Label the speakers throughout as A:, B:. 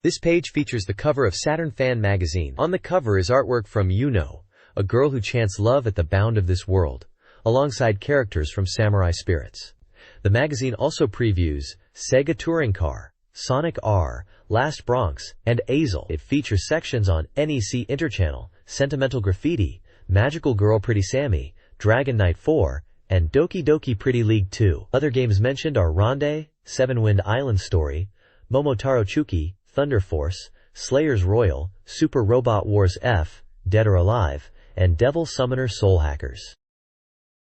A: This page features the cover of Saturn Fan Magazine. On the cover is artwork from Yuno, a girl who chants love at the bound of this world, alongside characters from Samurai Spirits. The magazine also previews Sega Touring Car, Sonic R, Last Bronx, and Azel. It features sections on NEC Interchannel, Sentimental Graffiti, Magical Girl Pretty Sammy, Dragon Knight 4, and Doki Doki Pretty League 2. Other games mentioned are Ronde, Seven Wind Island Story, Momotaro Chuki, Thunder Force, Slayers Royal, Super Robot Wars F, Dead or Alive, and Devil Summoner Soul Hackers.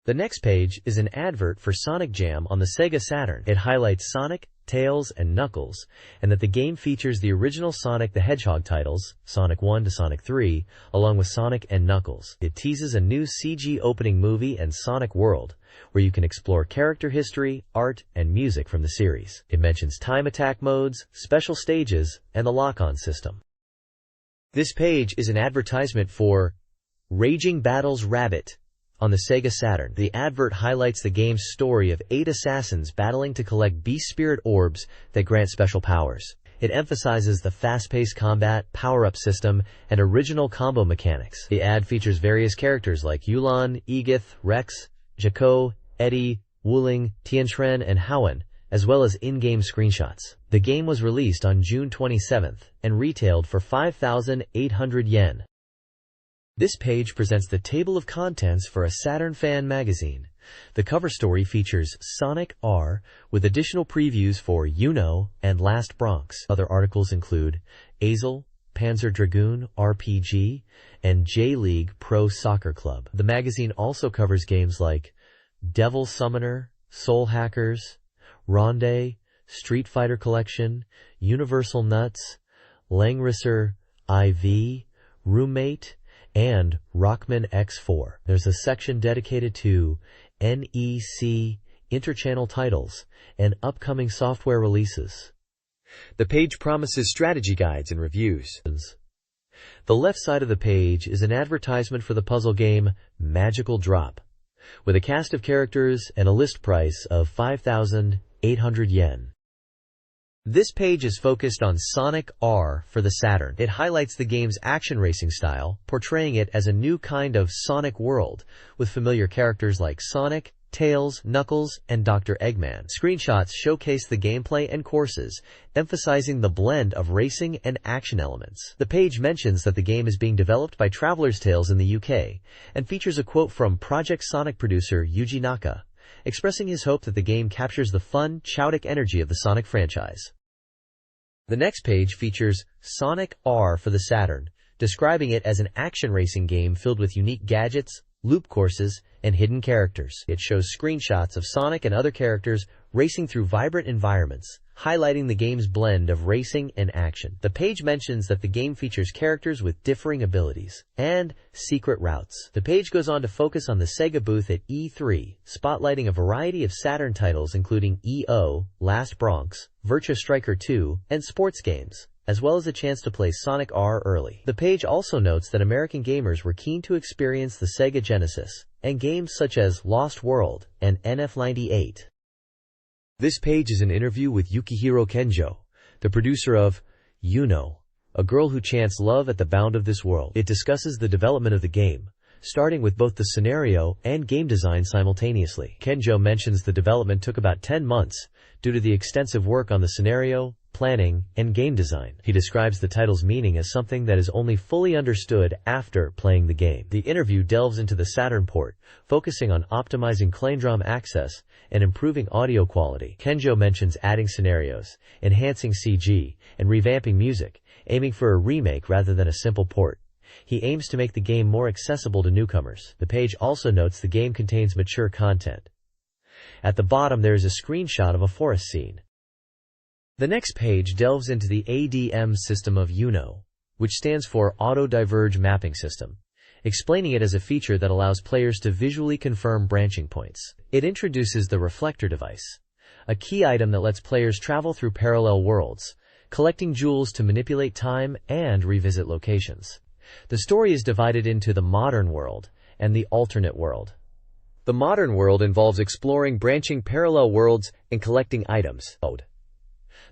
A: The next page is an advert for Sonic Jam on the Sega Saturn. It highlights Sonic, Tails, and Knuckles, and that the game features the original Sonic the Hedgehog titles, Sonic 1 to Sonic 3, along with Sonic and Knuckles. It teases a new CG opening movie and Sonic World, where you can explore character history, art, and music from the series. It mentions time attack modes, special stages, and the lock-on system. This page is an advertisement for Raging Battles Rabbit on the Sega Saturn. The advert highlights the game's story of 8 assassins battling to collect beast spirit orbs that grant special powers. It emphasizes the fast-paced combat, power-up system, and original combo mechanics. The ad features various characters like Yulan, Egith, Rex, Jaco, Eddie, Wuling, Tianchuan, and Hoenn, as well as in-game screenshots. The game was released on June 27th and retailed for 5,800 yen. This page presents the table of contents for a Saturn Fan Magazine. The cover story features Sonic R with additional previews for Yuno and Last Bronx. Other articles include Azel, Panzer Dragoon RPG, and J-League Pro Soccer Club. The magazine also covers games like Devil Summoner, Soul Hackers, Ronde, Street Fighter Collection, Universal Nuts, Langrisser IV, Roommate, and Rockman X4. There's a section dedicated to NEC Interchannel titles and upcoming software releases. The page promises strategy guides and reviews. The left side of the page is an advertisement for the puzzle game Magical Drop, with a cast of characters and a list price of 5,800 yen. This page is focused on Sonic R for the Saturn. It highlights the game's action racing style, portraying it as a new kind of Sonic world, with familiar characters like Sonic, Tails, Knuckles, and Dr. Eggman. Screenshots showcase the gameplay and courses, emphasizing the blend of racing and action elements. The page mentions that the game is being developed by Traveller's Tales in the UK, and features a quote from Project Sonic producer Yuji Naka, expressing his hope that the game captures the fun, chaotic energy of the Sonic franchise. The next page features Sonic R for the Saturn, describing it as an action racing game filled with unique gadgets, loop courses, and hidden characters. It shows screenshots of Sonic and other characters racing through vibrant environments, highlighting the game's blend of racing and action. The page mentions that the game features characters with differing abilities and secret routes. The page goes on to focus on the Sega booth at E3, spotlighting a variety of Saturn titles including EO, Last Bronx, Virtua Striker 2, and sports games, as well as a chance to play Sonic R early. The page also notes that American gamers were keen to experience the Sega Genesis, and games such as Lost World and NF98. This page is an interview with Yukihiro Kenjo, the producer of Yuno, a girl who chants love at the bound of this world. It discusses the development of the game, starting with both the scenario and game design simultaneously. Kenjo mentions the development took about 10 months due to the extensive work on the scenario, planning, and game design. He describes the title's meaning as something that is only fully understood after playing the game. The interview delves into the Saturn port, focusing on optimizing Clanedrom access and improving audio quality. Kenjo mentions adding scenarios, enhancing CG, and revamping music, aiming for a remake rather than a simple port. He aims to make the game more accessible to newcomers. The page also notes the game contains mature content. At the bottom there is a screenshot of a forest scene. The next page delves into the ADM system of Yuno, which stands for Auto Diverge Mapping System, explaining it as a feature that allows players to visually confirm branching points. It introduces the reflector device, a key item that lets players travel through parallel worlds, collecting jewels to manipulate time and revisit locations. The story is divided into the modern world and the alternate world. The modern world involves exploring branching parallel worlds and collecting items.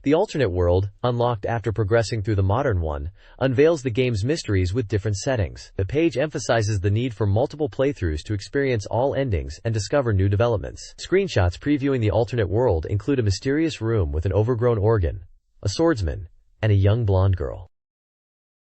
A: The alternate world, unlocked after progressing through the modern one, unveils the game's mysteries with different settings. The page emphasizes the need for multiple playthroughs to experience all endings and discover new developments. Screenshots previewing the alternate world include a mysterious room with an overgrown organ, a swordsman, and a young blonde girl.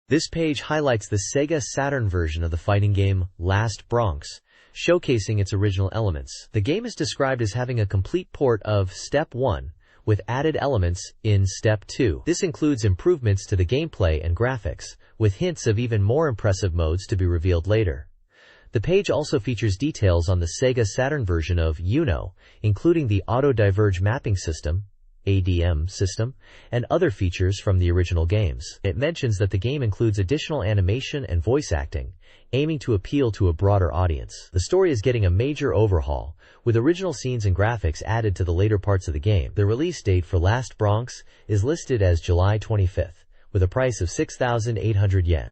A: This page highlights the Sega Saturn version of the fighting game Last Bronx, showcasing its original elements. The game is described as having a complete port of Step 1, with added elements in Step 2. This includes improvements to the gameplay and graphics, with hints of even more impressive modes to be revealed later. The page also features details on the Sega Saturn version of Uno, including the auto-diverge mapping system, ADM system, and other features from the original games. It mentions that the game includes additional animation and voice acting, aiming to appeal to a broader audience. The story is getting a major overhaul, with original scenes and graphics added to the later parts of the game. The release date for Last Bronx is listed as July 25th, with a price of 6,800 yen.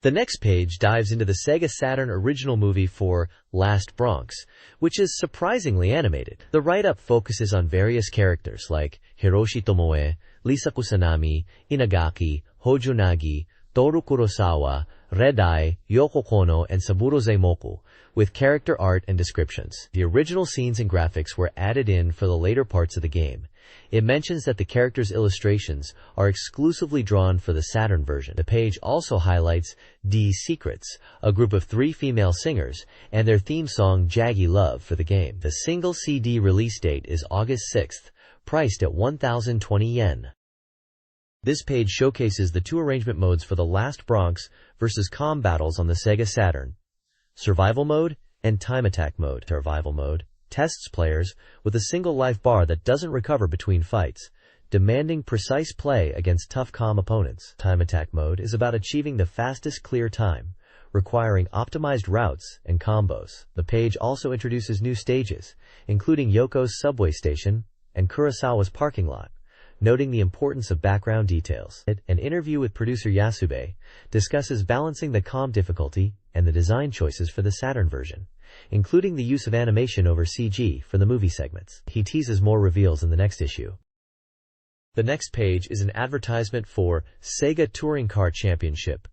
A: The next page dives into the Sega Saturn original movie for Last Bronx, which is surprisingly animated. The write-up focuses on various characters like Hiroshi Tomoe, Lisa Kusanami, Inagaki, Hojo Nagi, Toru Kurosawa, Red Eye, Yoko Kono, and Saburo Zeimoku, with character art and descriptions. The original scenes and graphics were added in for the later parts of the game. It mentions that the characters' illustrations are exclusively drawn for the Saturn version. The page also highlights D's Secrets, a group of 3 female singers, and their theme song Jaggy Love for the game. The single CD release date is August 6th, priced at 1,020 yen. This page showcases the 2 arrangement modes for the Last Bronx vs. Com battles on the Sega Saturn: Survival Mode and Time Attack Mode. Survival Mode tests players with a single life bar that doesn't recover between fights, demanding precise play against tough Com opponents. Time Attack Mode is about achieving the fastest clear time, requiring optimized routes and combos. The page also introduces new stages, including Yoko's subway station and Kurosawa's parking lot, noting the importance of background details. An interview with producer Yasube discusses balancing the Com difficulty and the design choices for the Saturn version, including the use of animation over CG for the movie segments. He teases more reveals in the next issue. The next page is an advertisement for Sega Touring Car Championship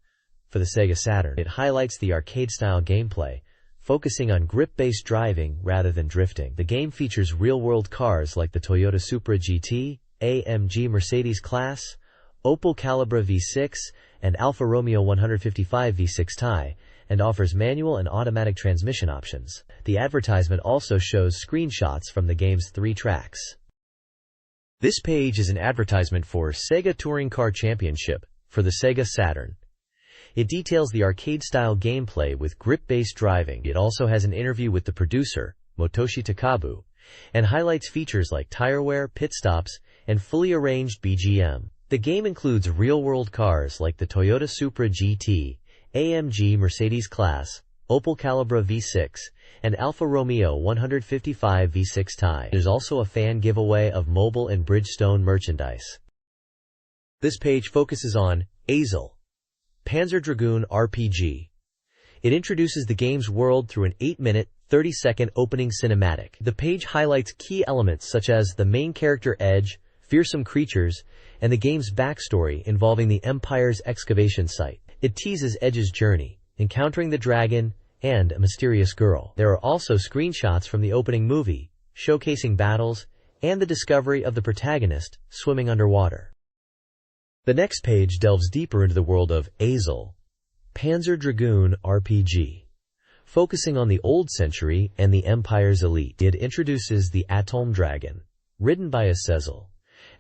A: for the Sega Saturn. It highlights the arcade-style gameplay, focusing on grip-based driving rather than drifting. The game features real-world cars like the Toyota Supra GT, AMG Mercedes Class, Opel Calibra V6, and Alfa Romeo 155 V6 Thai, and offers manual and automatic transmission options. The advertisement also shows screenshots from the game's 3 tracks. This page is an advertisement for Sega Touring Car Championship for the Sega Saturn. It details the arcade-style gameplay with grip-based driving. It also has an interview with the producer, Motoshi Takabu, and highlights features like tire wear, pit stops, and fully arranged BGM. The game includes real-world cars like the Toyota Supra GT, AMG Mercedes Class, Opel Calibra V6, and Alfa Romeo 155 V6 Thai. There's also a fan giveaway of mobile and Bridgestone merchandise. This page focuses on Azel, Panzer Dragoon RPG. It introduces the game's world through an 8-minute, 30-second opening cinematic. The page highlights key elements such as the main character Edge, fearsome creatures, and the game's backstory involving the Empire's excavation site. It teases Edge's journey, encountering the dragon, and a mysterious girl. There are also screenshots from the opening movie, showcasing battles, and the discovery of the protagonist swimming underwater. The next page delves deeper into the world of Azel, Panzer Dragoon RPG. Focusing on the Old Century and the Empire's elite, it introduces the Atom Dragon, ridden by a Sezel,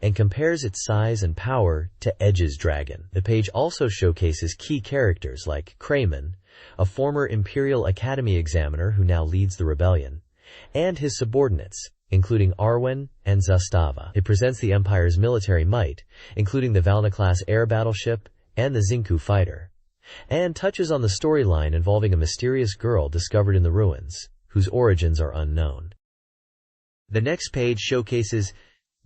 A: and compares its size and power to Edge's dragon. The page also showcases key characters like Kramen, a former Imperial Academy examiner who now leads the rebellion, and his subordinates, including Arwen and Zastava. It presents the Empire's military might, including the Valna-class air battleship and the Zinku fighter, and touches on the storyline involving a mysterious girl discovered in the ruins, whose origins are unknown. The next page showcases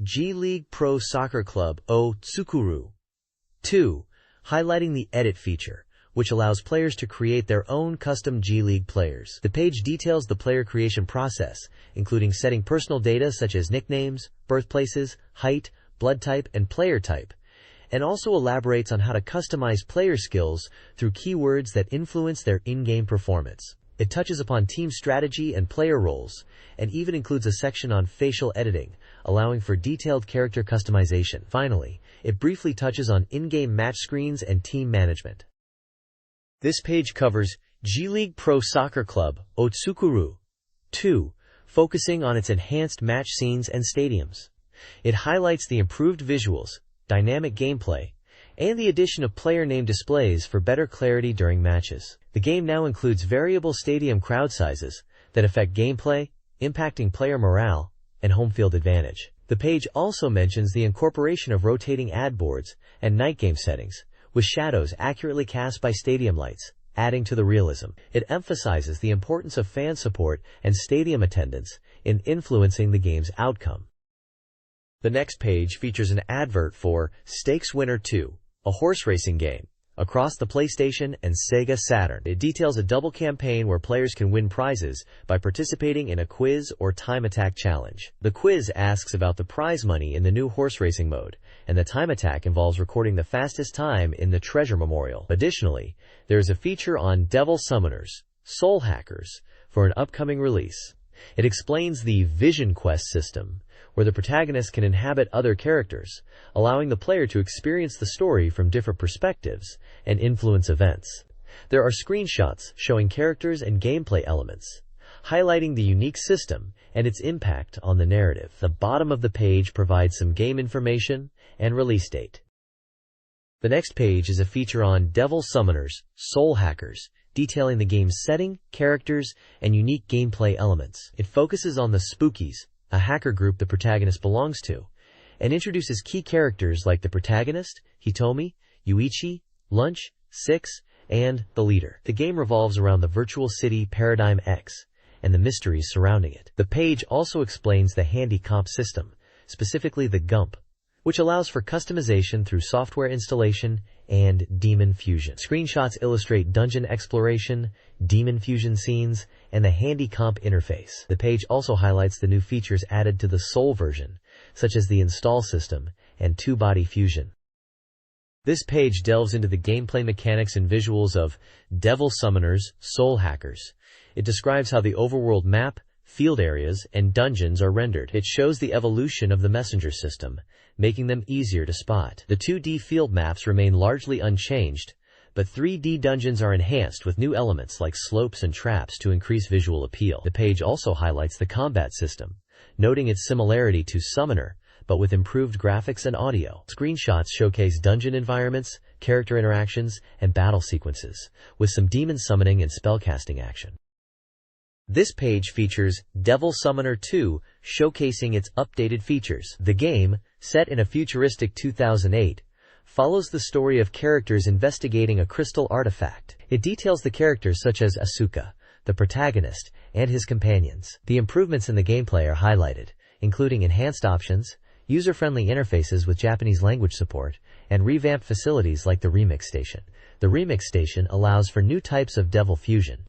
A: G-League Pro Soccer Club O Tsukuru 2, highlighting the edit feature, which allows players to create their own custom G-League players. The page details the player creation process, including setting personal data such as nicknames, birthplaces, height, blood type, and player type, and also elaborates on how to customize player skills through keywords that influence their in-game performance. It touches upon team strategy and player roles, and even includes a section on facial editing, allowing for detailed character customization. Finally, it briefly touches on in-game match screens and team management. This page covers G-League Pro Soccer Club Otsukuru 2, focusing on its enhanced match scenes and stadiums. It highlights the improved visuals, dynamic gameplay, and the addition of player name displays for better clarity during matches. The game now includes variable stadium crowd sizes that affect gameplay, impacting player morale and home field advantage. The page also mentions the incorporation of rotating ad boards and night game settings, with shadows accurately cast by stadium lights, adding to the realism. It emphasizes the importance of fan support and stadium attendance in influencing the game's outcome. The next page features an advert for Stakes Winner 2, a horse racing game, across the PlayStation and Sega Saturn. It details a double campaign where players can win prizes by participating in a quiz or time attack challenge. The quiz asks about the prize money in the new horse racing mode, and the time attack involves recording the fastest time in the treasure memorial. Additionally, there is a feature on Devil Summoners, Soul Hackers, for an upcoming release. It explains the Vision Quest system, where the protagonist can inhabit other characters, allowing the player to experience the story from different perspectives and influence events. There are screenshots showing characters and gameplay elements, highlighting the unique system and its impact on the narrative. The bottom of the page provides some game information and release date. The next page is a feature on Devil Summoners, Soul Hackers, detailing the game's setting, characters, and unique gameplay elements. It focuses on the Spookies, a hacker group the protagonist belongs to, and introduces key characters like the protagonist, Hitomi, Yuichi, Lunch, Six, and the leader. The game revolves around the virtual city Paradigm X and the mysteries surrounding it. The page also explains the handy comp system, specifically the GUMP, which allows for customization through software installation and demon fusion. Screenshots illustrate dungeon exploration, demon fusion scenes, and the handy comp interface. The page also highlights the new features added to the Soul version, such as the install system and two-body fusion. This page delves into the gameplay mechanics and visuals of Devil Summoners, Soul Hackers. It describes how the overworld map, field areas, and dungeons are rendered. It shows the evolution of the messenger system, making them easier to spot. The 2D field maps remain largely unchanged, but 3D dungeons are enhanced with new elements like slopes and traps to increase visual appeal. The page also highlights the combat system, noting its similarity to Summoner, but with improved graphics and audio. Screenshots showcase dungeon environments, character interactions, and battle sequences, with some demon summoning and spellcasting action. This page features Devil Summoner 2, showcasing its updated features. The game, set in a futuristic 2008, follows the story of characters investigating a crystal artifact. It details the characters such as Asuka, the protagonist, and his companions. The improvements in the gameplay are highlighted, including enhanced options, user-friendly interfaces with Japanese language support, and revamped facilities like the Remix Station. The Remix Station allows for new types of Devil fusion.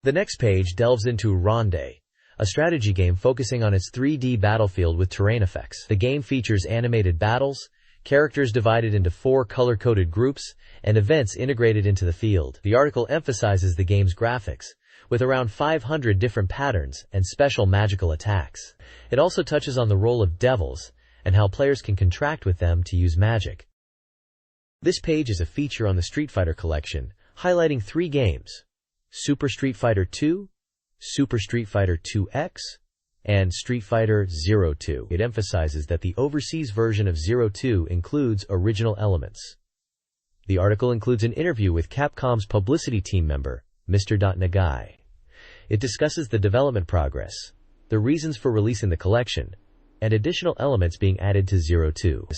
A: The next page delves into Ronde, a strategy game focusing on its 3D battlefield with terrain effects. The game features animated battles, characters divided into 4 color-coded groups, and events integrated into the field. The article emphasizes the game's graphics, with around 500 different patterns and special magical attacks. It also touches on the role of devils and how players can contract with them to use magic. This page is a feature on the Street Fighter collection, highlighting 3 games: Super Street Fighter 2, Super Street Fighter 2X, and Street Fighter 02. It emphasizes that the overseas version of 02 includes original elements. The article includes an interview with Capcom's publicity team member, Mr. Nagai. It discusses the development progress, the reasons for releasing the collection, and additional elements being added to 02.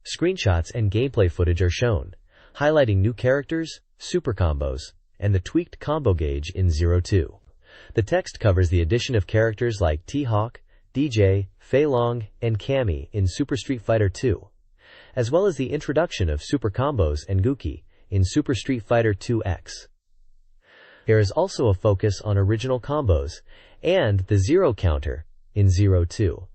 A: Screenshots and gameplay footage are shown, highlighting new characters, super combos, and the tweaked combo gauge in 02. The text covers the addition of characters like T-Hawk, DJ, Fei Long, and Cammy in Super Street Fighter 2, as well as the introduction of super combos and Guki in Super Street Fighter 2X. There is also a focus on original combos and the zero counter in 02.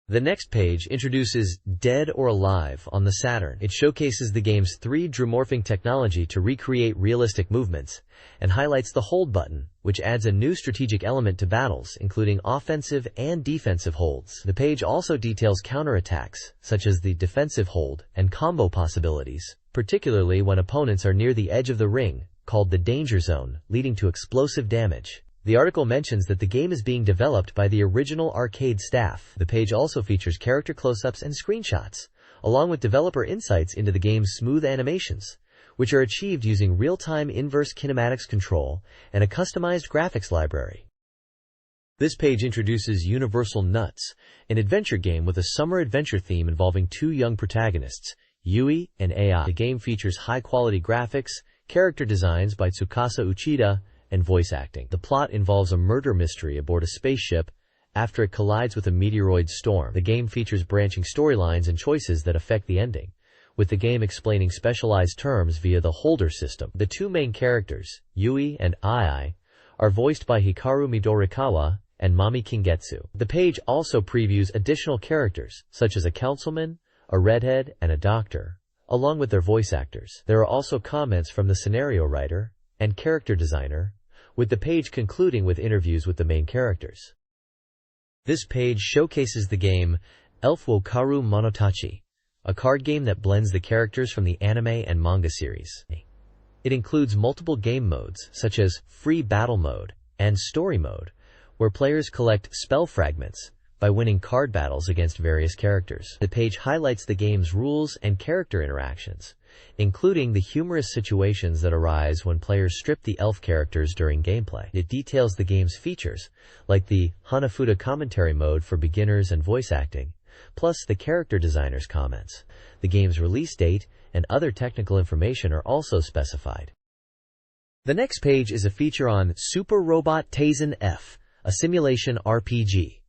A: The next page introduces Dead or Alive on the Saturn. It showcases the game's 3D morphing technology to recreate realistic movements, and highlights the hold button, which adds a new strategic element to battles, including offensive and defensive holds. The page also details counterattacks, such as the defensive hold and combo possibilities, particularly when opponents are near the edge of the ring, called the danger zone, leading to explosive damage. The article mentions that the game is being developed by the original arcade staff. The page also features character close-ups and screenshots, along with developer insights into the game's smooth animations, which are achieved using real-time inverse kinematics control and a customized graphics library. This page introduces Universal Nuts, an adventure game with a summer adventure theme involving two young protagonists, Yui and AI. The game features high-quality graphics, character designs by Tsukasa Uchida, and voice acting. The plot involves a murder mystery aboard a spaceship after it collides with a meteoroid storm. The game features branching storylines and choices that affect the ending, with the game explaining specialized terms via the holder system. The two main characters, Yui and Ai, are voiced by Hikaru Midorikawa and Mami Kingetsu. The page also previews additional characters, such as a councilman, a redhead, and a doctor, along with their voice actors. There are also comments from the scenario writer and character designer, with the page concluding with interviews with the main characters. This page showcases the game Elf wo Karu Monotachi, a card game that blends the characters from the anime and manga series. It includes multiple game modes, such as free battle mode and story mode, where players collect spell fragments by winning card battles against various characters. The page highlights the game's rules and character interactions, including the humorous situations that arise when players strip the elf characters during gameplay. It details the game's features, like the Hanafuda commentary mode for beginners and voice acting, plus the character designer's comments. The game's release date and other technical information are also specified. The next page is a feature on Super Robot Taisen F, a simulation RPG.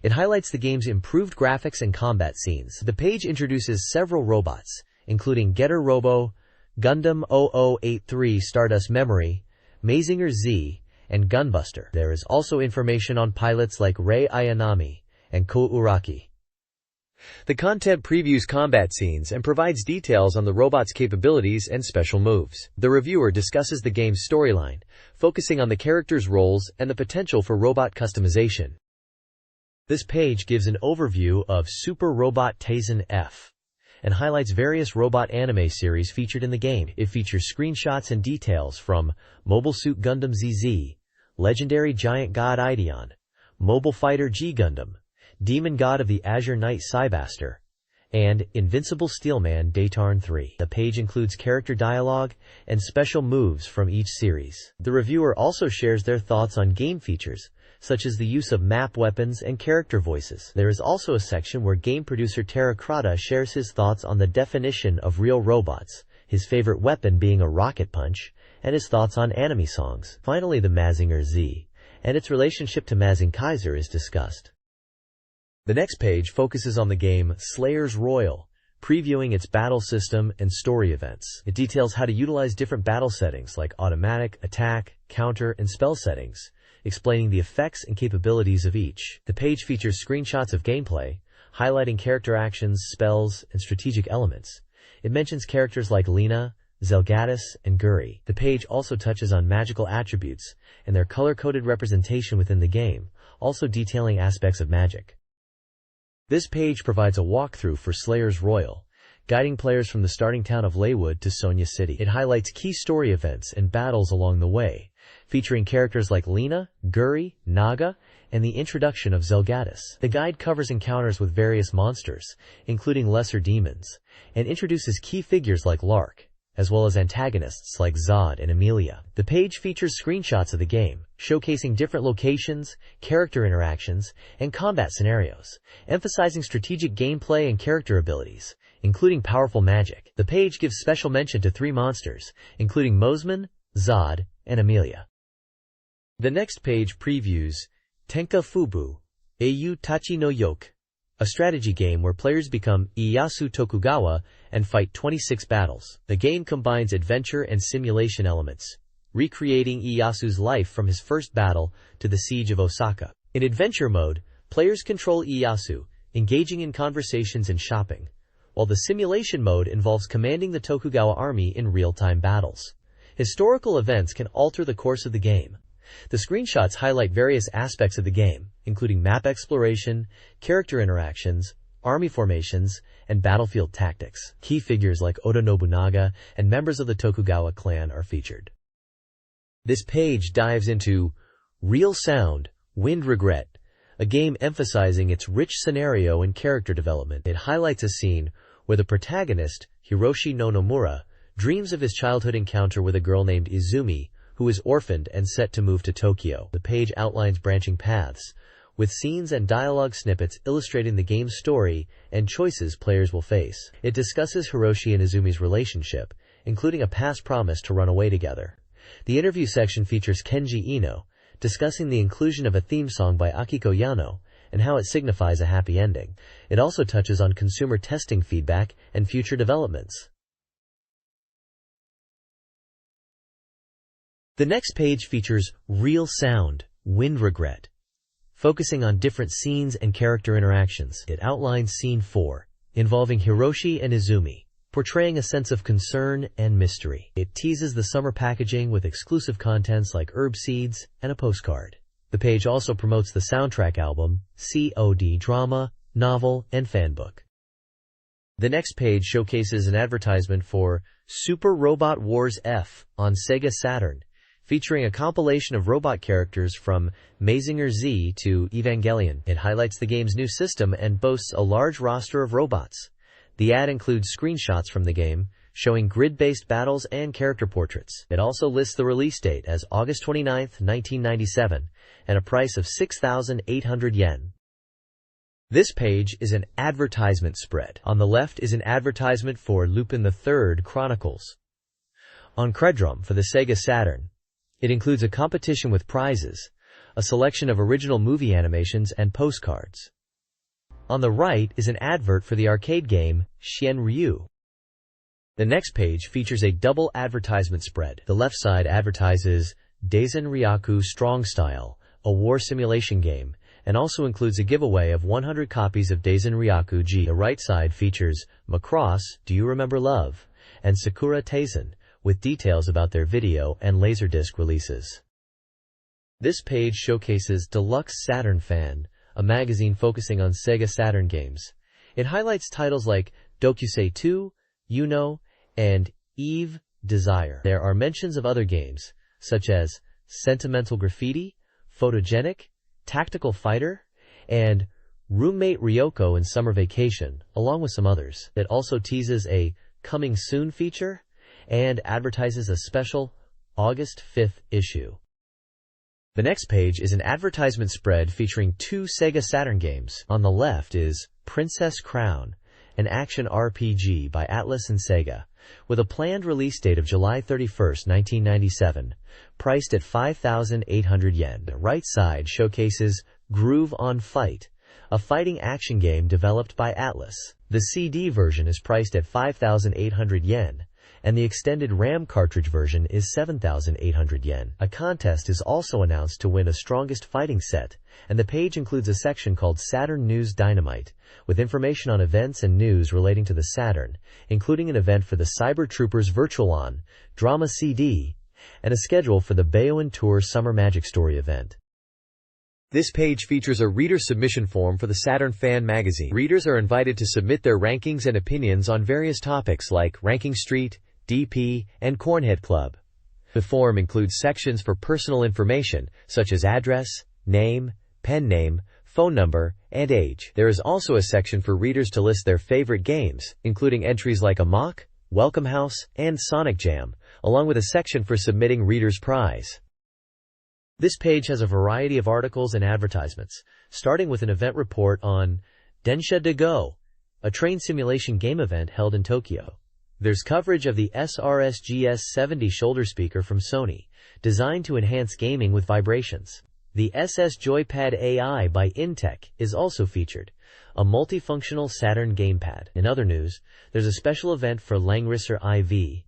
A: It highlights the game's improved graphics and combat scenes. The page introduces several robots, including Getter Robo, Gundam 0083 Stardust Memory, Mazinger Z, and Gunbuster. There is also information on pilots like Rei Ayanami and Ko Uraki. The content previews combat scenes and provides details on the robot's capabilities and special moves. The reviewer discusses the game's storyline, focusing on the characters' roles and the potential for robot customization. This page gives an overview of Super Robot Taisen F and highlights various robot anime series featured in the game. It features screenshots and details from Mobile Suit Gundam ZZ, Legendary Giant God Ideon, Mobile Fighter G Gundam, Demon God of the Azure Knight Cybaster, and Invincible Steelman Daytarn 3. The page includes character dialogue and special moves from each series. The reviewer also shares their thoughts on game features, such as the use of map weapons and character voices. There is also a section where game producer Terrakrata shares his thoughts on the definition of real robots, his favorite weapon being a rocket punch, and his thoughts on anime songs. Finally, the Mazinger Z and its relationship to Mazing Kaiser is discussed. The next page focuses on the game Slayers Royal, previewing its battle system and story events. It details how to utilize different battle settings like automatic, attack, counter, and spell settings, explaining the effects and capabilities of each. The page features screenshots of gameplay, highlighting character actions, spells, and strategic elements. It mentions characters like Lena, Zelgadis, and Guri. The page also touches on magical attributes and their color-coded representation within the game, also detailing aspects of magic. This page provides a walkthrough for Slayers Royal, guiding players from the starting town of Leywood to Sonia City. It highlights key story events and battles along the way, featuring characters like Lena, Guri, Naga, and the introduction of Zelgadis. The guide covers encounters with various monsters, including lesser demons, and introduces key figures like Lark, as well as antagonists like Zod and Amelia. The page features screenshots of the game, showcasing different locations, character interactions, and combat scenarios, emphasizing strategic gameplay and character abilities, including powerful magic. The page gives special mention to 3 monsters, including Mosman, Zod, and Amelia. The next page previews Tenka Fubu, Eiyu Tachi no Yoke, a strategy game where players become Ieyasu Tokugawa and fight 26 battles. The game combines adventure and simulation elements, recreating Ieyasu's life from his first battle to the siege of Osaka. In adventure mode, players control Ieyasu, engaging in conversations and shopping, while the simulation mode involves commanding the Tokugawa army in real-time battles. Historical events can alter the course of the game. The screenshots highlight various aspects of the game, including map exploration, character interactions, army formations, and battlefield tactics. Key figures like Oda Nobunaga and members of the Tokugawa clan are featured. This page dives into Real Sound, Wind Regret, a game emphasizing its rich scenario and character development. It highlights a scene where the protagonist, Hiroshi no Nomura, dreams of his childhood encounter with a girl named Izumi, who is orphaned and set to move to Tokyo. The page outlines branching paths, with scenes and dialogue snippets illustrating the game's story and choices players will face. It discusses Hiroshi and Izumi's relationship, including a past promise to run away together. The interview section features Kenji Ino, discussing the inclusion of a theme song by Akiko Yano and how it signifies a happy ending. It also touches on consumer testing feedback and future developments. The next page features Real Sound, Wind Regret, focusing on different scenes and character interactions. It outlines Scene 4, involving Hiroshi and Izumi, portraying a sense of concern and mystery. It teases the summer packaging with exclusive contents like herb seeds and a postcard. The page also promotes the soundtrack album, COD drama, novel, and fanbook. The next page showcases an advertisement for Super Robot Wars F on Sega Saturn, featuring a compilation of robot characters from Mazinger Z to Evangelion. It highlights the game's new system and boasts a large roster of robots. The ad includes screenshots from the game, showing grid-based battles and character portraits. It also lists the release date as August 29, 1997, and a price of 6,800 yen. This page is an advertisement spread. On the left is an advertisement for Lupin III Chronicles on Credrum for the Sega Saturn. It includes a competition with prizes, a selection of original movie animations, and postcards. On the right is an advert for the arcade game Shien Ryu. The next page features a double advertisement spread. The left side advertises Daisen Ryaku Strong Style, a war simulation game, and also includes a giveaway of 100 copies of Daisen Ryaku G. The right side features Macross, Do You Remember Love, and Sakura Taisen, with details about their video and Laserdisc releases. This page showcases Deluxe Saturn Fan, a magazine focusing on Sega Saturn games. It highlights titles like Dokusei 2, Yuno, and Eve Desire. There are mentions of other games, such as Sentimental Graffiti, Photogenic, Tactical Fighter, and Roommate Ryoko in Summer Vacation, along with some others. It also teases a Coming Soon feature and advertises a special August 5th issue. The next page is an advertisement spread featuring two Sega Saturn games. On the left is Princess Crown, an action RPG by Atlus and Sega, with a planned release date of July 31, 1997, priced at 5,800 yen. The right side showcases Groove on Fight, a fighting action game developed by Atlus. The CD version is priced at 5,800 yen, and the extended RAM cartridge version is 7,800 yen. A contest is also announced to win a Strongest Fighting set, and the page includes a section called Saturn News Dynamite, with information on events and news relating to the Saturn, including an event for the Cyber Troopers Virtualon Drama CD, and a schedule for the Baoan Tour Summer Magic Story event. This page features a reader submission form for the Saturn Fan Magazine. Readers are invited to submit their rankings and opinions on various topics like Ranking Street, DP, and Cornhead Club. The form includes sections for personal information, such as address, name, pen name, phone number, and age. There is also a section for readers to list their favorite games, including entries like Amok, Welcome House, and Sonic Jam, along with a section for submitting readers' prize. This page has a variety of articles and advertisements, starting with an event report on Densha de Go, a train simulation game event held in Tokyo. There's coverage of the SRS-GS70 shoulder speaker from Sony, designed to enhance gaming with vibrations. The SS Joypad AI by Intech is also featured, a multifunctional Saturn gamepad. In other news, there's a special event for Langrisser IV,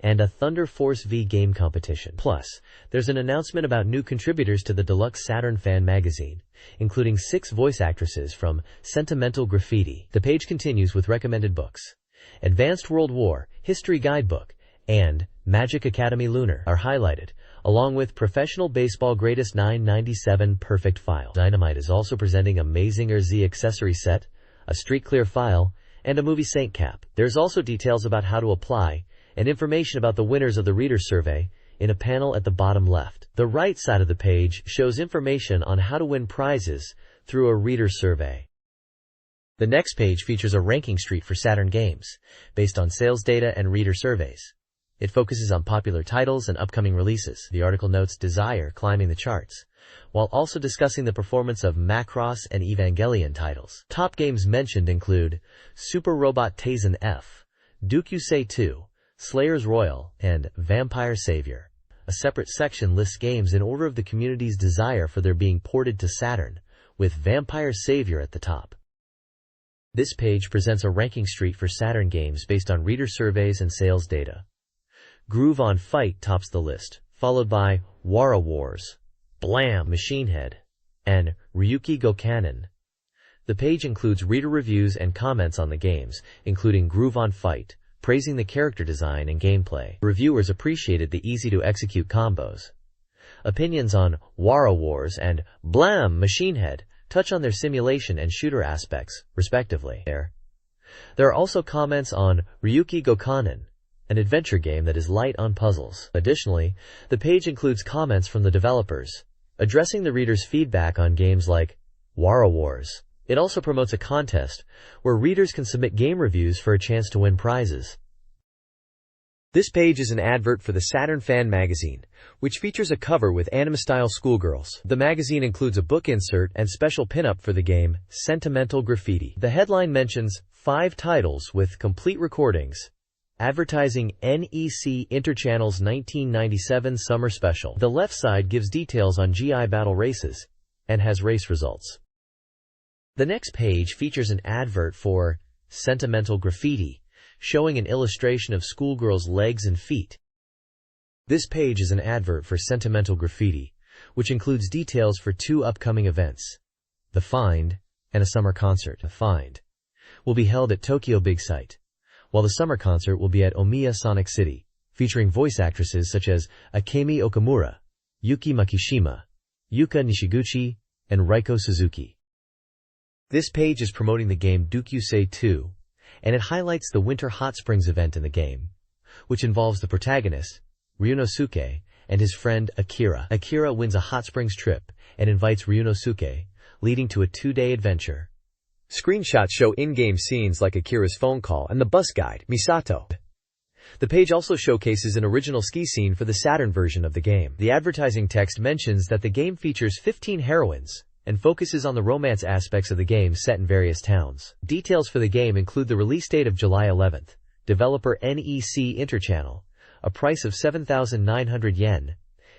A: and a Thunder Force V game competition. Plus, there's an announcement about new contributors to the deluxe Saturn Fan Magazine, including 6 voice actresses from Sentimental Graffiti. The page continues with recommended books. Advanced World War, History Guidebook, and Magic Academy Lunar are highlighted, along with Professional Baseball Greatest 997 Perfect File. Dynamite is also presenting a Mazinger Z accessory set, a Street Clear file, and a Movie Saint cap. There's also details about how to apply, and information about the winners of the Reader Survey in a panel at the bottom left. The right side of the page shows information on how to win prizes through a Reader Survey. The next page features a ranking street for Saturn games, based on sales data and reader surveys. It focuses on popular titles and upcoming releases. The article notes Desire climbing the charts, while also discussing the performance of Macross and Evangelion titles. Top games mentioned include Super Robot Taisen F, Dukyusei 2, Slayers Royal, and Vampire Savior. A separate section lists games in order of the community's desire for their being ported to Saturn, with Vampire Savior at the top. This page presents a ranking street for Saturn games based on reader surveys and sales data. Groove on Fight tops the list, followed by Wara Wars, Blam Machine Head, and Ryuki Go Cannon. The page includes reader reviews and comments on the games, including Groove on Fight, praising the character design and gameplay. Reviewers appreciated the easy-to-execute combos. Opinions on Wara Wars and Blam Machine Head touch on their simulation and shooter aspects, respectively. There are also comments on Ryuki Go Cannon, an adventure game that is light on puzzles. Additionally, the page includes comments from the developers, addressing the readers' feedback on games like Wara Wars. It also promotes a contest where readers can submit game reviews for a chance to win prizes. This page is an advert for the Saturn Fan Magazine, which features a cover with anime-style schoolgirls. The magazine includes a book insert and special pinup for the game, Sentimental Graffiti. The headline mentions 5 titles with complete recordings, advertising NEC Interchannel's 1997 Summer Special. The left side gives details on GI battle races and has race results. The next page features an advert for Sentimental Graffiti, showing an illustration of schoolgirls' legs and feet. This page is an advert for Sentimental Graffiti, which includes details for 2 upcoming events, The Find and a summer concert. The Find will be held at Tokyo Big Sight, while the summer concert will be at Omiya Sonic City, featuring voice actresses such as Akemi Okamura, Yuki Makishima, Yuka Nishiguchi, and Reiko Suzuki. This page is promoting the game Dukyusei 2, and it highlights the Winter Hot Springs event in the game, which involves the protagonist, Ryunosuke, and his friend Akira. Akira wins a hot springs trip and invites Ryunosuke, leading to a 2-day adventure. Screenshots show in-game scenes like Akira's phone call and the bus guide, Misato. The page also showcases an original ski scene for the Saturn version of the game. The advertising text mentions that the game features 15 heroines and focuses on the romance aspects of the game set in various towns. Details for the game include the release date of July 11th, developer NEC Interchannel, a price of 7,900 yen,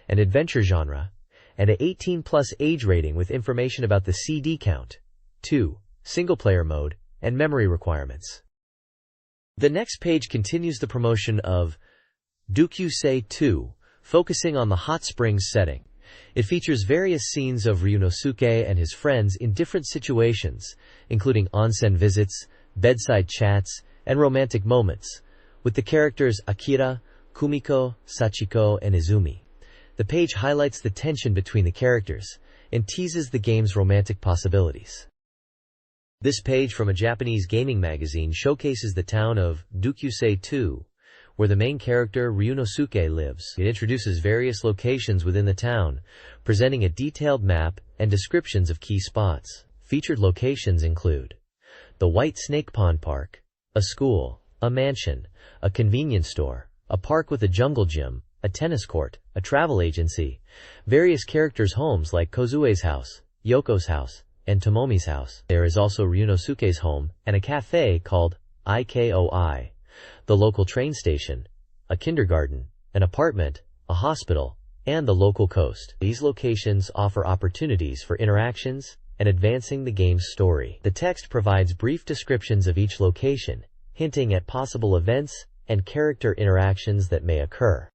A: an adventure genre, and a 18+ age rating with information about the CD count, 2, single-player mode, and memory requirements. The next page continues the promotion of Dukyusei 2, focusing on the hot springs setting. It features various scenes of Ryunosuke and his friends in different situations, including onsen visits, bedside chats, and romantic moments, with the characters Akira, Kumiko, Sachiko, and Izumi. The page highlights the tension between the characters and teases the game's romantic possibilities. This page from a Japanese gaming magazine showcases the town of Dukyusei 2, where the main character Ryunosuke lives. It introduces various locations within the town, presenting a detailed map and descriptions of key spots. Featured locations include the White Snake Pond Park, a school, a mansion, a convenience store, a park with a jungle gym, a tennis court, a travel agency, various characters' homes like Kozue's house, Yoko's house, and Tomomi's house. There is also Ryunosuke's home and a cafe called IKOI, the local train station, a kindergarten, an apartment, a hospital, and the local coast. These locations offer opportunities for interactions and advancing the game's story. The text provides brief descriptions of each location, hinting at possible events and character interactions that may occur.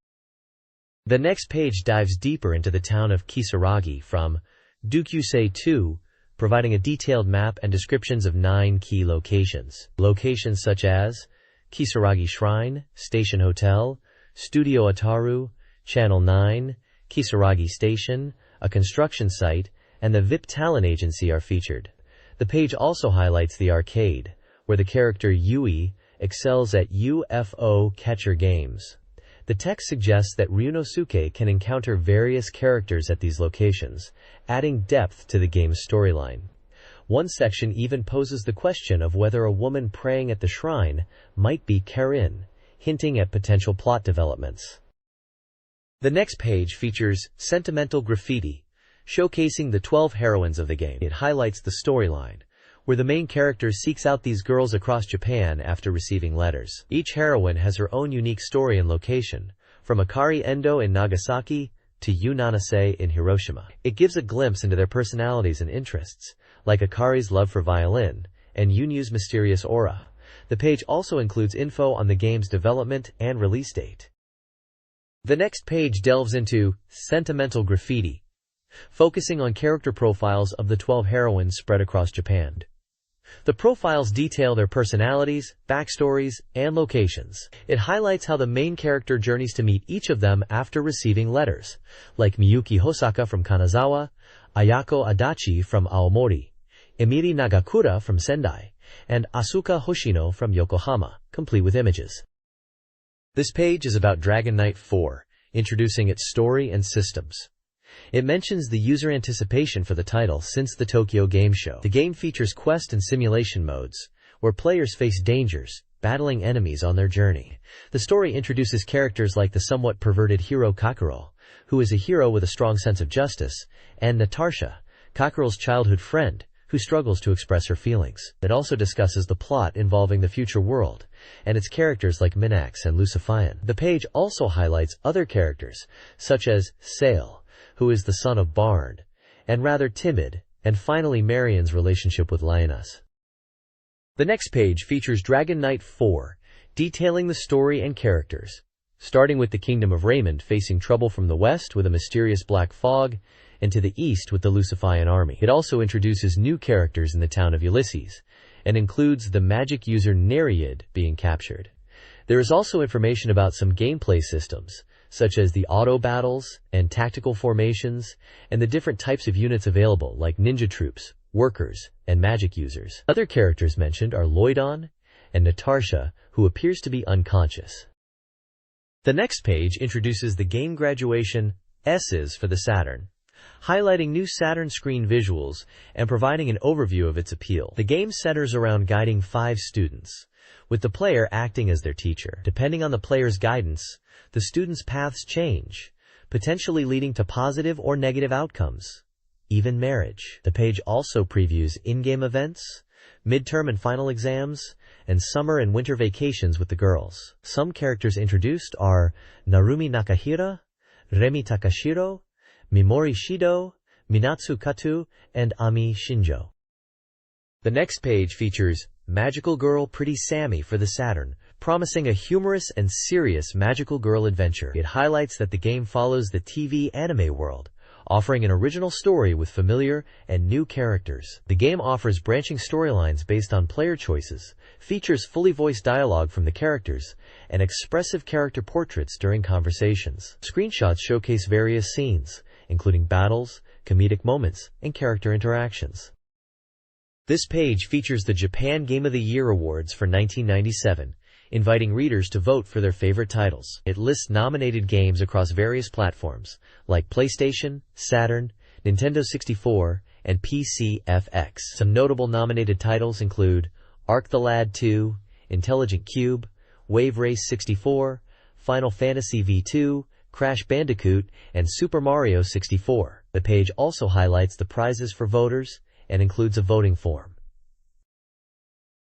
A: The next page dives deeper into the town of Kisaragi from Dukyusei 2, providing a detailed map and descriptions of 9 key locations. Locations such as Kisaragi Shrine, Station Hotel, Studio Ataru, Channel 9, Kisaragi Station, a construction site, and the VIP Talent Agency are featured. The page also highlights the arcade, where the character Yui excels at UFO catcher games. The text suggests that Ryunosuke can encounter various characters at these locations, adding depth to the game's storyline. One section even poses the question of whether a woman praying at the shrine might be Karin, hinting at potential plot developments. The next page features sentimental graffiti, showcasing the 12 heroines of the game. It highlights the storyline, where the main character seeks out these girls across Japan after receiving letters. Each heroine has her own unique story and location, from Akari Endo in Nagasaki to Yu Nanase in Hiroshima. It gives a glimpse into their personalities and interests, like Akari's love for violin and Yunyu's mysterious aura. The page also includes info on the game's development and release date. The next page delves into sentimental graffiti, focusing on character profiles of the 12 heroines spread across Japan. The profiles detail their personalities, backstories, and locations. It highlights how the main character journeys to meet each of them after receiving letters, like Miyuki Hosaka from Kanazawa, Ayako Adachi from Aomori, Emiri Nagakura from Sendai, and Asuka Hoshino from Yokohama, complete with images. This page is about Dragon Knight 4, introducing its story and systems. It mentions the user anticipation for the title since the Tokyo Game Show. The game features quest and simulation modes, where players face dangers, battling enemies on their journey. The story introduces characters like the somewhat perverted hero Kakuro, who is a hero with a strong sense of justice, and Natarsha, Kakuro's childhood friend, who struggles to express her feelings. It also discusses the plot involving the future world, and its characters like Minax and Lucifian. The page also highlights other characters, such as Sale, who is the son of Barn, and rather timid, and finally Marion's relationship with Lioness. The next page features Dragon Knight 4, detailing the story and characters, starting with the Kingdom of Raymond facing trouble from the west with a mysterious black fog, and to the east with the Lucifian army. It also introduces new characters in the town of Ulysses, and includes the magic user Narrated being captured. There is also information about some gameplay systems, such as the auto battles and tactical formations, and the different types of units available like ninja troops, workers, and magic users. Other characters mentioned are Loidon and Natarsha, who appears to be unconscious. The next page introduces the game graduation S's for the Saturn, highlighting new Saturn screen visuals and providing an overview of its appeal. The game centers around guiding 5 students, with the player acting as their teacher. Depending on the player's guidance, the students' paths change, potentially leading to positive or negative outcomes, even marriage. The page also previews in-game events, midterm and final exams, and summer and winter vacations with the girls. Some characters introduced are Narumi Nakahira, Remi Takashiro, Mimori Shido, Minatsu Katu, and Ami Shinjo. The next page features Magical Girl Pretty Sammy for the Saturn, promising a humorous and serious magical girl adventure. It highlights that the game follows the TV anime world, offering an original story with familiar and new characters. The game offers branching storylines based on player choices, features fully voiced dialogue from the characters, and expressive character portraits during conversations. Screenshots showcase various scenes, including battles, comedic moments, and character interactions. This page features the Japan Game of the Year Awards for 1997, inviting readers to vote for their favorite titles. It lists nominated games across various platforms, like PlayStation, Saturn, Nintendo 64, and PC/FX. Some notable nominated titles include Arc the Lad 2, Intelligent Cube, Wave Race 64, Final Fantasy V2, Crash Bandicoot, and Super Mario 64. The page also highlights the prizes for voters and includes a voting form.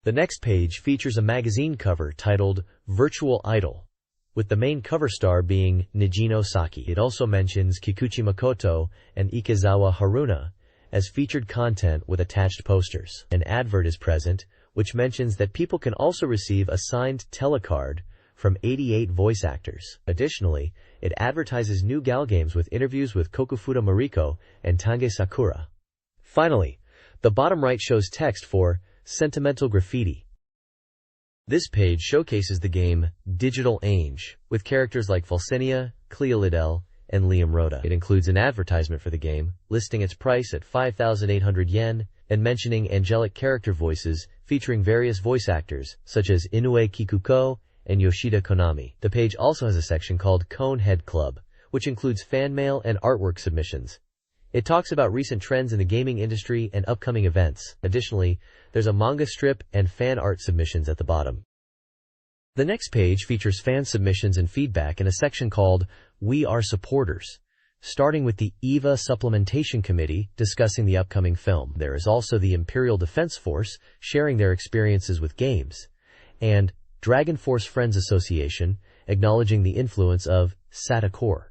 A: The next page features a magazine cover titled Virtual Idol, with the main cover star being Nijino Saki. It also mentions Kikuchi Makoto and Ikezawa Haruna as featured content with attached posters. An advert is present, which mentions that people can also receive a signed telecard from 88 voice actors. Additionally, it advertises new GAL games with interviews with Kokufuda Mariko and Tange Sakura. Finally, the bottom right shows text for Sentimental Graffiti. This page showcases the game Digital Ange, with characters like Fulcinia, Cleolidel, and Liam Rhoda. It includes an advertisement for the game, listing its price at 5,800 yen, and mentioning angelic character voices featuring various voice actors, such as Inoue Kikuko and Yoshida Konami. The page also has a section called Conehead Club, which includes fan mail and artwork submissions. It talks about recent trends in the gaming industry and upcoming events. Additionally, there's a manga strip and fan art submissions at the bottom. The next page features fan submissions and feedback in a section called We Are Supporters, starting with the EVA Supplementation Committee discussing the upcoming film. There is also the Imperial Defense Force sharing their experiences with games, and Dragon Force Friends Association acknowledging the influence of Sadakor.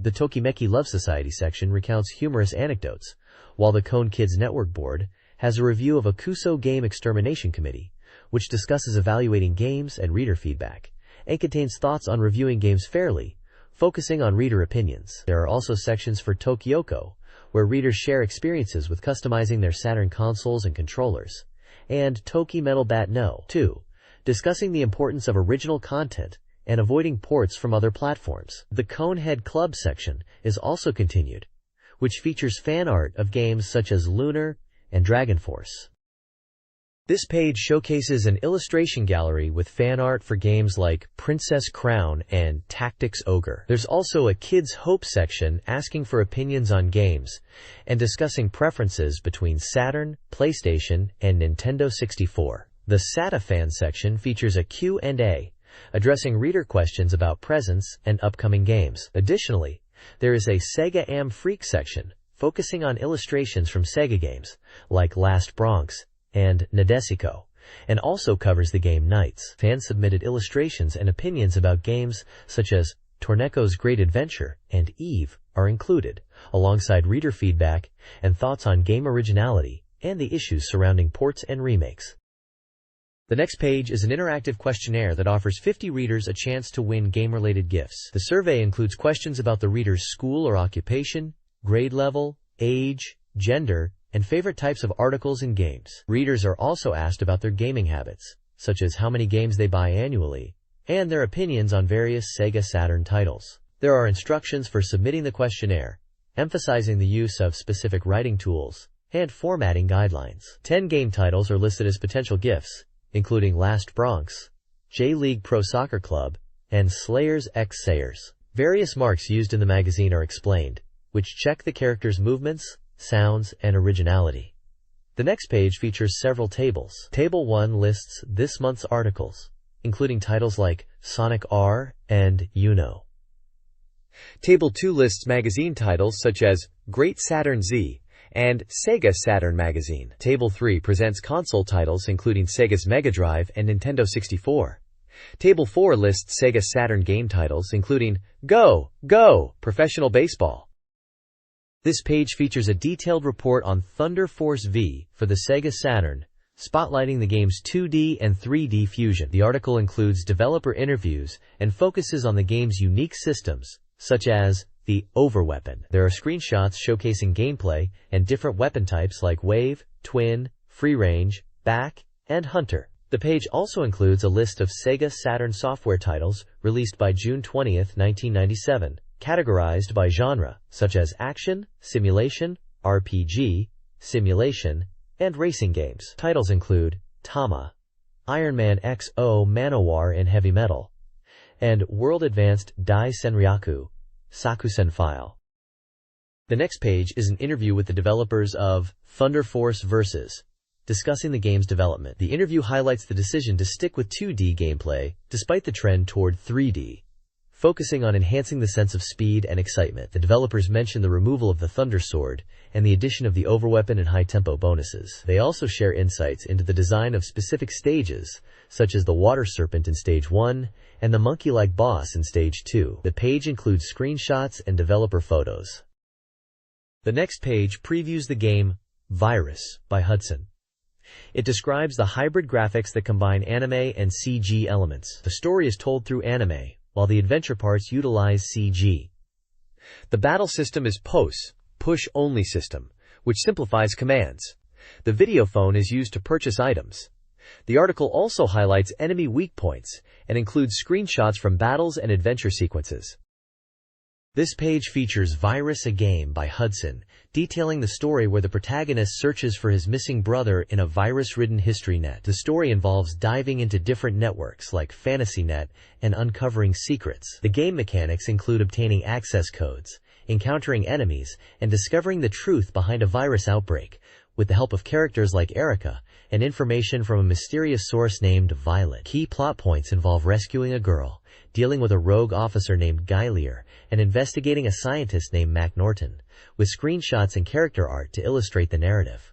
A: The Tokimeki Love Society section recounts humorous anecdotes, while the Cone Kids Network Board has a review of a Kuso Game Extermination Committee, which discusses evaluating games and reader feedback, and contains thoughts on reviewing games fairly, focusing on reader opinions. There are also sections for Tokyoko, where readers share experiences with customizing their Saturn consoles and controllers, and Toki Metal Bat No. 2, discussing the importance of original content and avoiding ports from other platforms. The Conehead Club section is also continued, which features fan art of games such as Lunar and Dragon Force. This page showcases an illustration gallery with fan art for games like Princess Crown and Tactics Ogre. There's also a Kids Hope section asking for opinions on games and discussing preferences between Saturn, PlayStation, and Nintendo 64. The SATA fan section features a Q&A, addressing reader questions about presents and upcoming games. Additionally, there is a Sega Am Freak section, focusing on illustrations from Sega games, like Last Bronx and Nadesico, and also covers the game Knights. Fan-submitted illustrations and opinions about games such as Torneco's Great Adventure and Eve are included, alongside reader feedback and thoughts on game originality and the issues surrounding ports and remakes. The next page is an interactive questionnaire that offers 50 readers a chance to win game-related gifts. The survey includes questions about the reader's school or occupation, grade level, age, gender, and favorite types of articles and games. Readers are also asked about their gaming habits, such as how many games they buy annually, and their opinions on various Sega Saturn titles. There are instructions for submitting the questionnaire, emphasizing the use of specific writing tools, and formatting guidelines. 10 game titles are listed as potential gifts, including Last Bronx, J-League Pro Soccer Club, and Slayers x Sayers. Various marks used in the magazine are explained, which check the character's movements, sounds, and originality. The next page features several tables. Table 1 lists this month's articles, including titles like Sonic R and Uno. Table 2 lists magazine titles such as Great Saturn Z and Sega Saturn Magazine. Table 3 presents console titles including Sega's Mega Drive and Nintendo 64. Table 4 lists Sega Saturn game titles including Go! Go! Professional Baseball. This page features a detailed report on Thunder Force V for the Sega Saturn, spotlighting the game's 2D and 3D fusion. The article includes developer interviews and focuses on the game's unique systems, such as the Overweapon. There are screenshots showcasing gameplay and different weapon types like Wave, Twin, Free Range, Back, and Hunter. The page also includes a list of Sega Saturn software titles released by June 20, 1997. Categorized by genre, such as action, simulation, RPG, simulation, and racing games. Titles include Tama, Iron Man XO Manowar in Heavy Metal, and World Advanced Dai Senryaku, Sakusen File. The next page is an interview with the developers of Thunder Force Versus, discussing the game's development. The interview highlights the decision to stick with 2D gameplay despite the trend toward 3D, focusing on enhancing the sense of speed and excitement. The developers mention the removal of the Thunder Sword and the addition of the Overweapon and high-tempo bonuses. They also share insights into the design of specific stages, such as the Water Serpent in Stage 1 and the monkey-like boss in Stage 2. The page includes screenshots and developer photos. The next page previews the game Virus by Hudson. It describes the hybrid graphics that combine anime and CG elements. The story is told through anime, while the adventure parts utilize CG. The battle system is POS, push-only system, which simplifies commands. The video phone is used to purchase items. The article also highlights enemy weak points and includes screenshots from battles and adventure sequences. This page features Virus, a game by Hudson, detailing the story where the protagonist searches for his missing brother in a virus-ridden history net. The story involves diving into different networks like FantasyNet and uncovering secrets. The game mechanics include obtaining access codes, encountering enemies, and discovering the truth behind a virus outbreak, with the help of characters like Erica and information from a mysterious source named Violet. Key plot points involve rescuing a girl, dealing with a rogue officer named Guy Lear, and investigating a scientist named Mac Norton, with screenshots and character art to illustrate the narrative.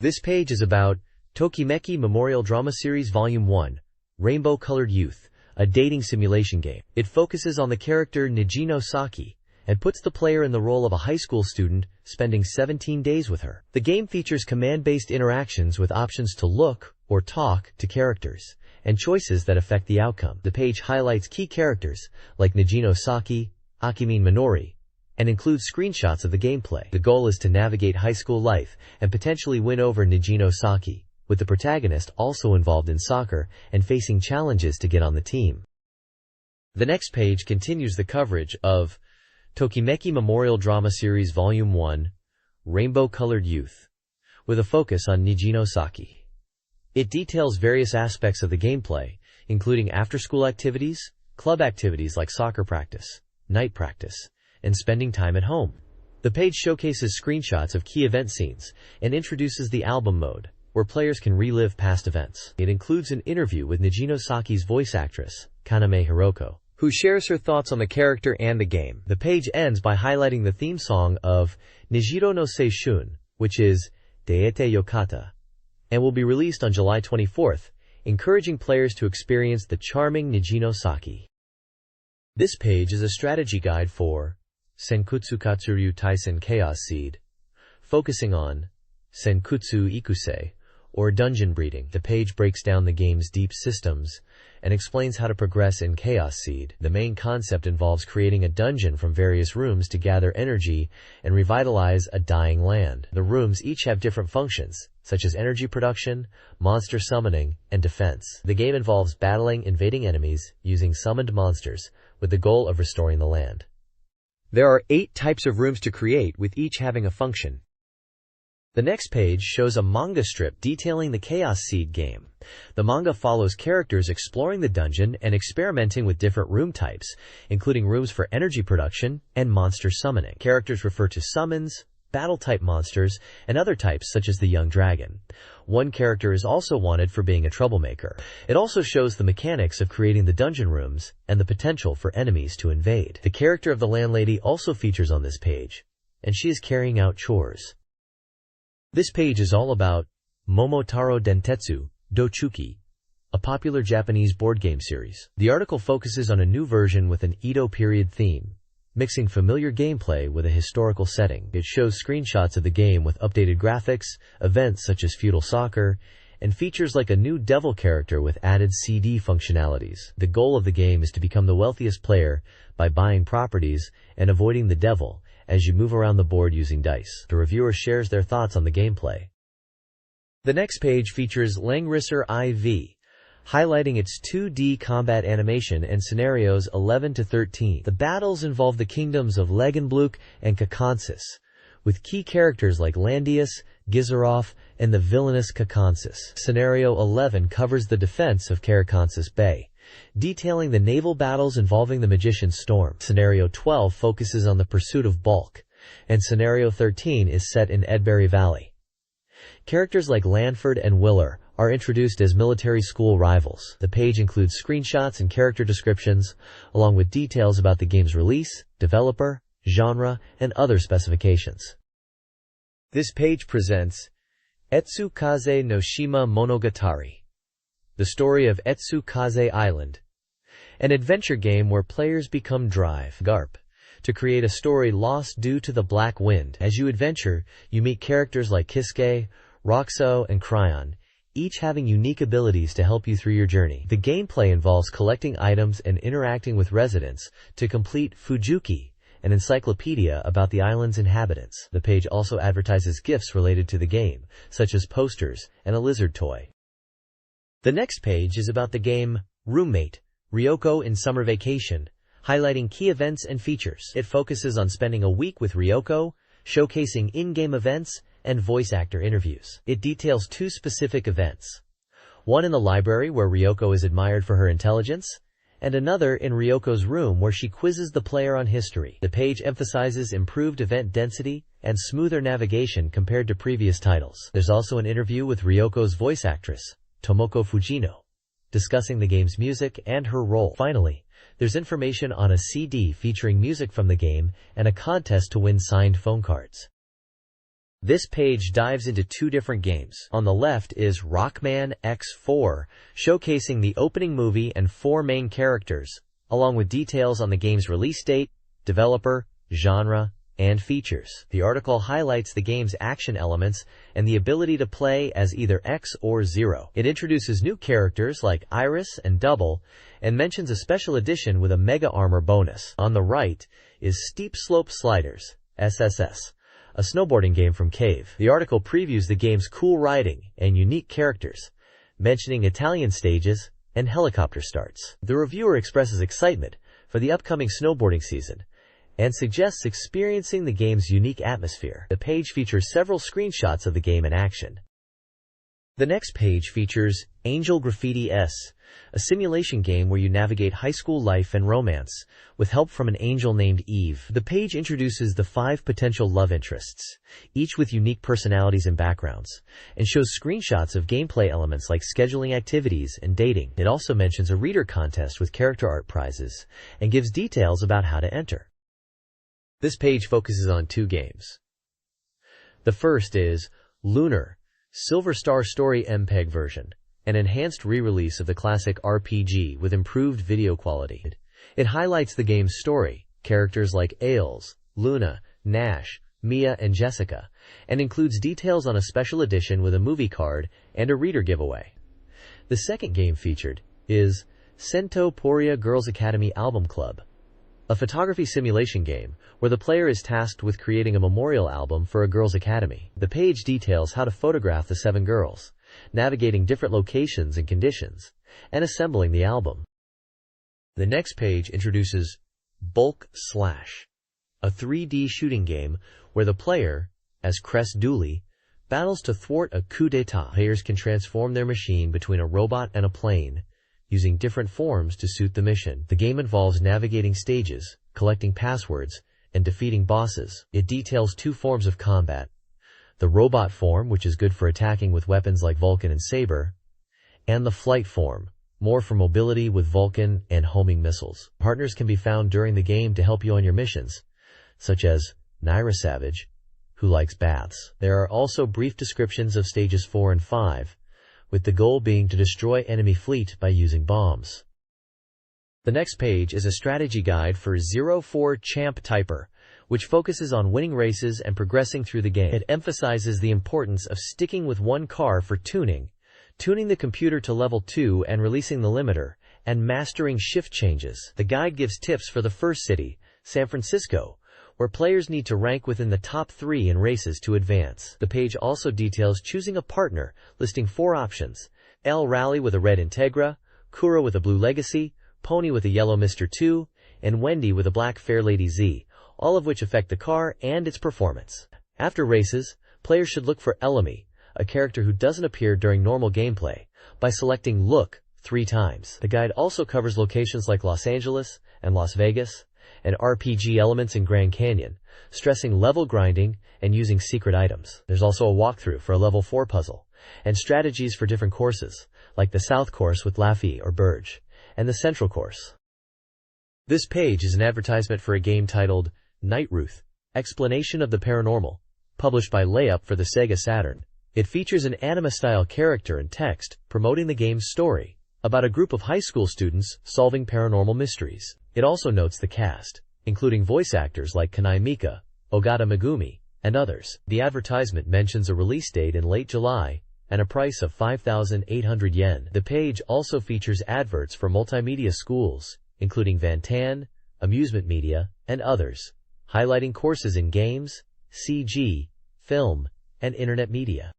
A: This page is about Tokimeki Memorial Drama Series Volume 1, Rainbow-Colored Youth, a dating simulation game. It focuses on the character Nijino Saki, and puts the player in the role of a high school student, spending 17 days with her. The game features command-based interactions with options to look or talk to characters, and choices that affect the outcome. The page highlights key characters, like Nijino Saki, Akimin Minori, and includes screenshots of the gameplay. The goal is to navigate high school life and potentially win over Nijino Saki, with the protagonist also involved in soccer and facing challenges to get on the team. The next page continues the coverage of Tokimeki Memorial Drama Series Volume 1, Rainbow-Colored Youth, with a focus on Nijino Saki. It details various aspects of the gameplay, including after-school activities, club activities like soccer practice, night practice, and spending time at home. The page showcases screenshots of key event scenes and introduces the album mode, where players can relive past events. It includes an interview with Nijino Saki's voice actress, Kaname Hiroko, who shares her thoughts on the character and the game. The page ends by highlighting the theme song of Nijiro no Seishun, which is Deete Yokata, and will be released on July 24th, encouraging players to experience the charming Nijino Saki. This page is a strategy guide for Senkutsu Katsuryu Taisen Chaos Seed, focusing on Senkutsu Ikusei, or dungeon breeding. The page breaks down the game's deep systems and explains how to progress in Chaos Seed. The main concept involves creating a dungeon from various rooms to gather energy and revitalize a dying land. The rooms each have different functions, such as energy production, monster summoning, and defense. The game involves battling invading enemies using summoned monsters, with the goal of restoring the land. There are 8 types of rooms to create, with each having a function. The next page shows a manga strip detailing the Chaos Seed game. The manga follows characters exploring the dungeon and experimenting with different room types, including rooms for energy production and monster summoning. Characters refer to summons, battle-type monsters, and other types such as the young dragon. One character is also wanted for being a troublemaker. It also shows the mechanics of creating the dungeon rooms and the potential for enemies to invade. The character of the landlady also features on this page, and she is carrying out chores. This page is all about Momotaro Dentetsu Dochuki, a popular Japanese board game series. The article focuses on a new version with an Edo period theme, mixing familiar gameplay with a historical setting. It shows screenshots of the game with updated graphics, events such as feudal soccer, and features like a new devil character with added CD functionalities. The goal of the game is to become the wealthiest player by buying properties and avoiding the devil as you move around the board using dice. The reviewer shares their thoughts on the gameplay. The next page features Langrisser IV, highlighting its 2D combat animation and scenarios 11 to 13. The battles involve the kingdoms of Legenbluk and Kakonsis, with key characters like Landius, Gizarov, and the villainous Kakonsis. Scenario 11 covers the defense of Karakonsis Bay, detailing the naval battles involving the Magician's Storm. Scenario 12 focuses on the pursuit of Bulk, and Scenario 13 is set in Edbury Valley. Characters like Lanford and Willer are introduced as military school rivals. The page includes screenshots and character descriptions, along with details about the game's release, developer, genre, and other specifications. This page presents Etsukaze no Shima Monogatari, the story of Etsukaze Island, an adventure game where players become Drive Garp to create a story lost due to the Black Wind. As you adventure, you meet characters like Kisuke, Roxo, and Cryon, each having unique abilities to help you through your journey. The gameplay involves collecting items and interacting with residents to complete Fujuki, an encyclopedia about the island's inhabitants. The page also advertises gifts related to the game, such as posters and a lizard toy. The next page is about the game Roommate, Ryoko in Summer Vacation, highlighting key events and features. It focuses on spending a week with Ryoko, showcasing in-game events and voice actor interviews. It details 2 specific events. One in the library where Ryoko is admired for her intelligence, and another in Ryoko's room where she quizzes the player on history. The page emphasizes improved event density and smoother navigation compared to previous titles. There's also an interview with Ryoko's voice actress, Tomoko Fujino, discussing the game's music and her role. Finally, there's information on a CD featuring music from the game and a contest to win signed phone cards. This page dives into 2 different games. On the left is Rockman X4, showcasing the opening movie and 4 main characters, along with details on the game's release date, developer, genre, and features. The article highlights the game's action elements and the ability to play as either X or Zero. It introduces new characters like Iris and Double, and mentions a special edition with a mega armor bonus. On the right is Steep Slope Sliders, SSS, a snowboarding game from Cave. The article previews the game's cool riding and unique characters, mentioning Italian stages and helicopter starts. The reviewer expresses excitement for the upcoming snowboarding season and suggests experiencing the game's unique atmosphere. The page features several screenshots of the game in action. The next page features Angel Graffiti S, a simulation game where you navigate high school life and romance, with help from an angel named Eve. The page introduces the 5 potential love interests, each with unique personalities and backgrounds, and shows screenshots of gameplay elements like scheduling activities and dating. It also mentions a reader contest with character art prizes, and gives details about how to enter. This page focuses on 2 games. The first is Lunar, Silver Star Story MPEG version, an enhanced re-release of the classic RPG with improved video quality. It highlights the game's story, characters like Ailes, Luna, Nash, Mia, and Jessica, and includes details on a special edition with a movie card and a reader giveaway. The second game featured is Sento Poria Girls Academy Album Club, a photography simulation game where the player is tasked with creating a memorial album for a girls' academy. The page details how to photograph the 7 girls, navigating different locations and conditions, and assembling the album. The next page introduces Bulk Slash, a 3D shooting game where the player, as Cress Dooley, battles to thwart a coup d'etat. Players can transform their machine between a robot and a plane, using different forms to suit the mission. The game involves navigating stages, collecting passwords, and defeating bosses. It details 2 forms of combat: the robot form, which is good for attacking with weapons like Vulcan and Saber, and the flight form, more for mobility with Vulcan and homing missiles. Partners can be found during the game to help you on your missions, such as Naira Savage, who likes baths. There are also brief descriptions of stages 4 and 5, with the goal being to destroy enemy fleet by using bombs. The next page is a strategy guide for 04 Champ Typer, which focuses on winning races and progressing through the game. It emphasizes the importance of sticking with one car for tuning the computer to level 2 and releasing the limiter, and mastering shift changes. The guide gives tips for the first city, San Francisco, where players need to rank within the top 3 in races to advance. The page also details choosing a partner, listing 4 options: El Rally with a red Integra, Kura with a blue Legacy, Pony with a yellow Mr. 2, and Wendy with a black Fairlady Z, all of which affect the car and its performance. After races, players should look for Elamy, a character who doesn't appear during normal gameplay, by selecting Look 3 times. The guide also covers locations like Los Angeles and Las Vegas, and RPG elements in Grand Canyon, stressing level grinding and using secret items. There's also a walkthrough for a level 4 puzzle, and strategies for different courses, like the South Course with Laffy or Burge, and the Central Course. This page is an advertisement for a game titled Night Ruth, Explanation of the Paranormal, published by Layup for the Sega Saturn. It features an anime-style character and text promoting the game's story, about a group of high school students solving paranormal mysteries. It also notes the cast, including voice actors like Kanai Mika, Ogata Megumi, and others. The advertisement mentions a release date in late July and a price of 5,800 yen. The page also features adverts for multimedia schools, including Vantan, amusement media, and others, highlighting courses in games, CG, film, and internet media.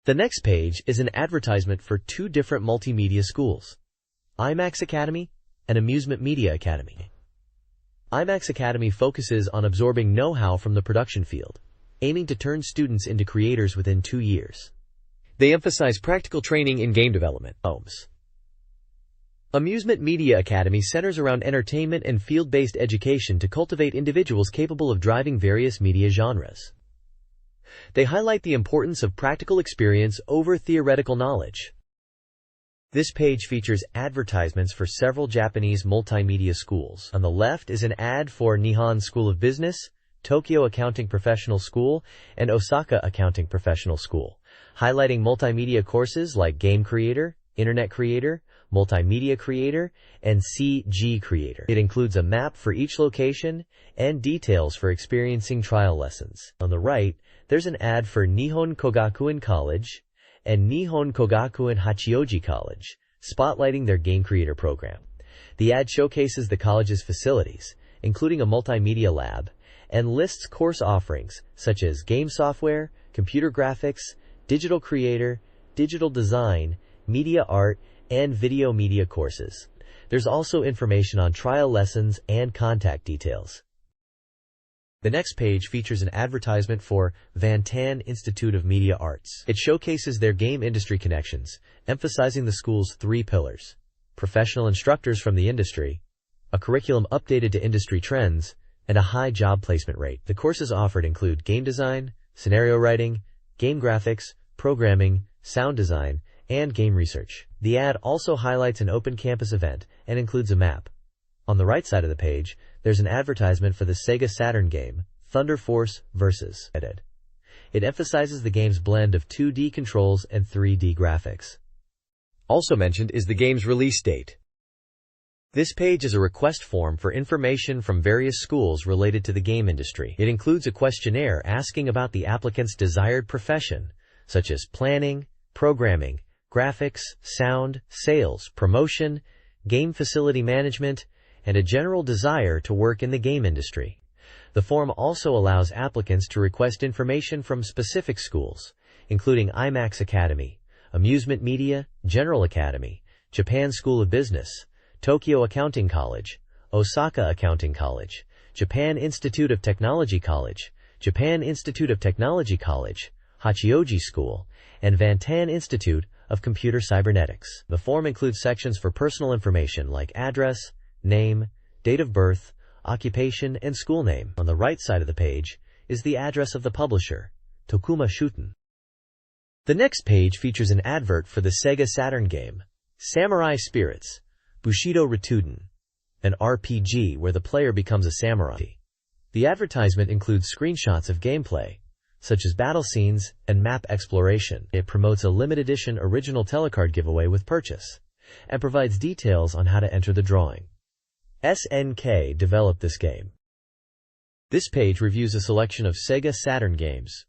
A: The next page is an advertisement for two different multimedia schools, IMAX Academy and Amusement Media Academy. IMAX Academy focuses on absorbing know-how from the production field, aiming to turn students into creators within 2 years. They emphasize practical training in game development. Amusement Media Academy centers around entertainment and field-based education to cultivate individuals capable of driving various media genres. They highlight the importance of practical experience over theoretical knowledge. This page features advertisements for several Japanese multimedia schools. On the left is an ad for Nihon School of Business, Tokyo Accounting Professional School, and Osaka Accounting Professional School, highlighting multimedia courses like Game Creator, Internet Creator, Multimedia Creator, and CG Creator. It includes a map for each location and details for experiencing trial lessons. On the right, there's an ad for Nihon Kogakuen College and Nihon Kogakuen Hachioji College, spotlighting their Game Creator program. The ad showcases the college's facilities, including a multimedia lab, and lists course offerings such as game software, computer graphics, digital creator, digital design, media art, and video media courses. There's also information on trial lessons and contact details. The next page features an advertisement for Vantan Institute of Media Arts. It showcases their game industry connections, emphasizing the school's 3 pillars: professional instructors from the industry, a curriculum updated to industry trends, and a high job placement rate. The courses offered include game design, scenario writing, game graphics, programming, sound design, and game research. The ad also highlights an open campus event and includes a map. On the right side of the page, there's an advertisement for the Sega Saturn game, Thunder Force vs. Narrated. It emphasizes the game's blend of 2D controls and 3D graphics. Also mentioned is the game's release date. This page is a request form for information from various schools related to the game industry. It includes a questionnaire asking about the applicant's desired profession, such as planning, programming, graphics, sound, sales, promotion, game facility management, and a general desire to work in the game industry. The form also allows applicants to request information from specific schools, including IMAX Academy, Amusement Media, General Academy, Japan School of Business, Tokyo Accounting College, Osaka Accounting College, Japan Institute of Technology College, Japan Institute of Technology College, Hachioji School, and Vantan Institute of Computer Cybernetics. The form includes sections for personal information like address, name, date of birth, occupation, and school name. On the right side of the page is the address of the publisher, Tokuma Shuten. The next page features an advert for the Sega Saturn game, Samurai Spirits, Bushido Rituden, an RPG where the player becomes a samurai. The advertisement includes screenshots of gameplay, such as battle scenes and map exploration. It promotes a limited edition original telecard giveaway with purchase, and provides details on how to enter the drawing. SNK developed this game. This page reviews a selection of Sega Saturn games.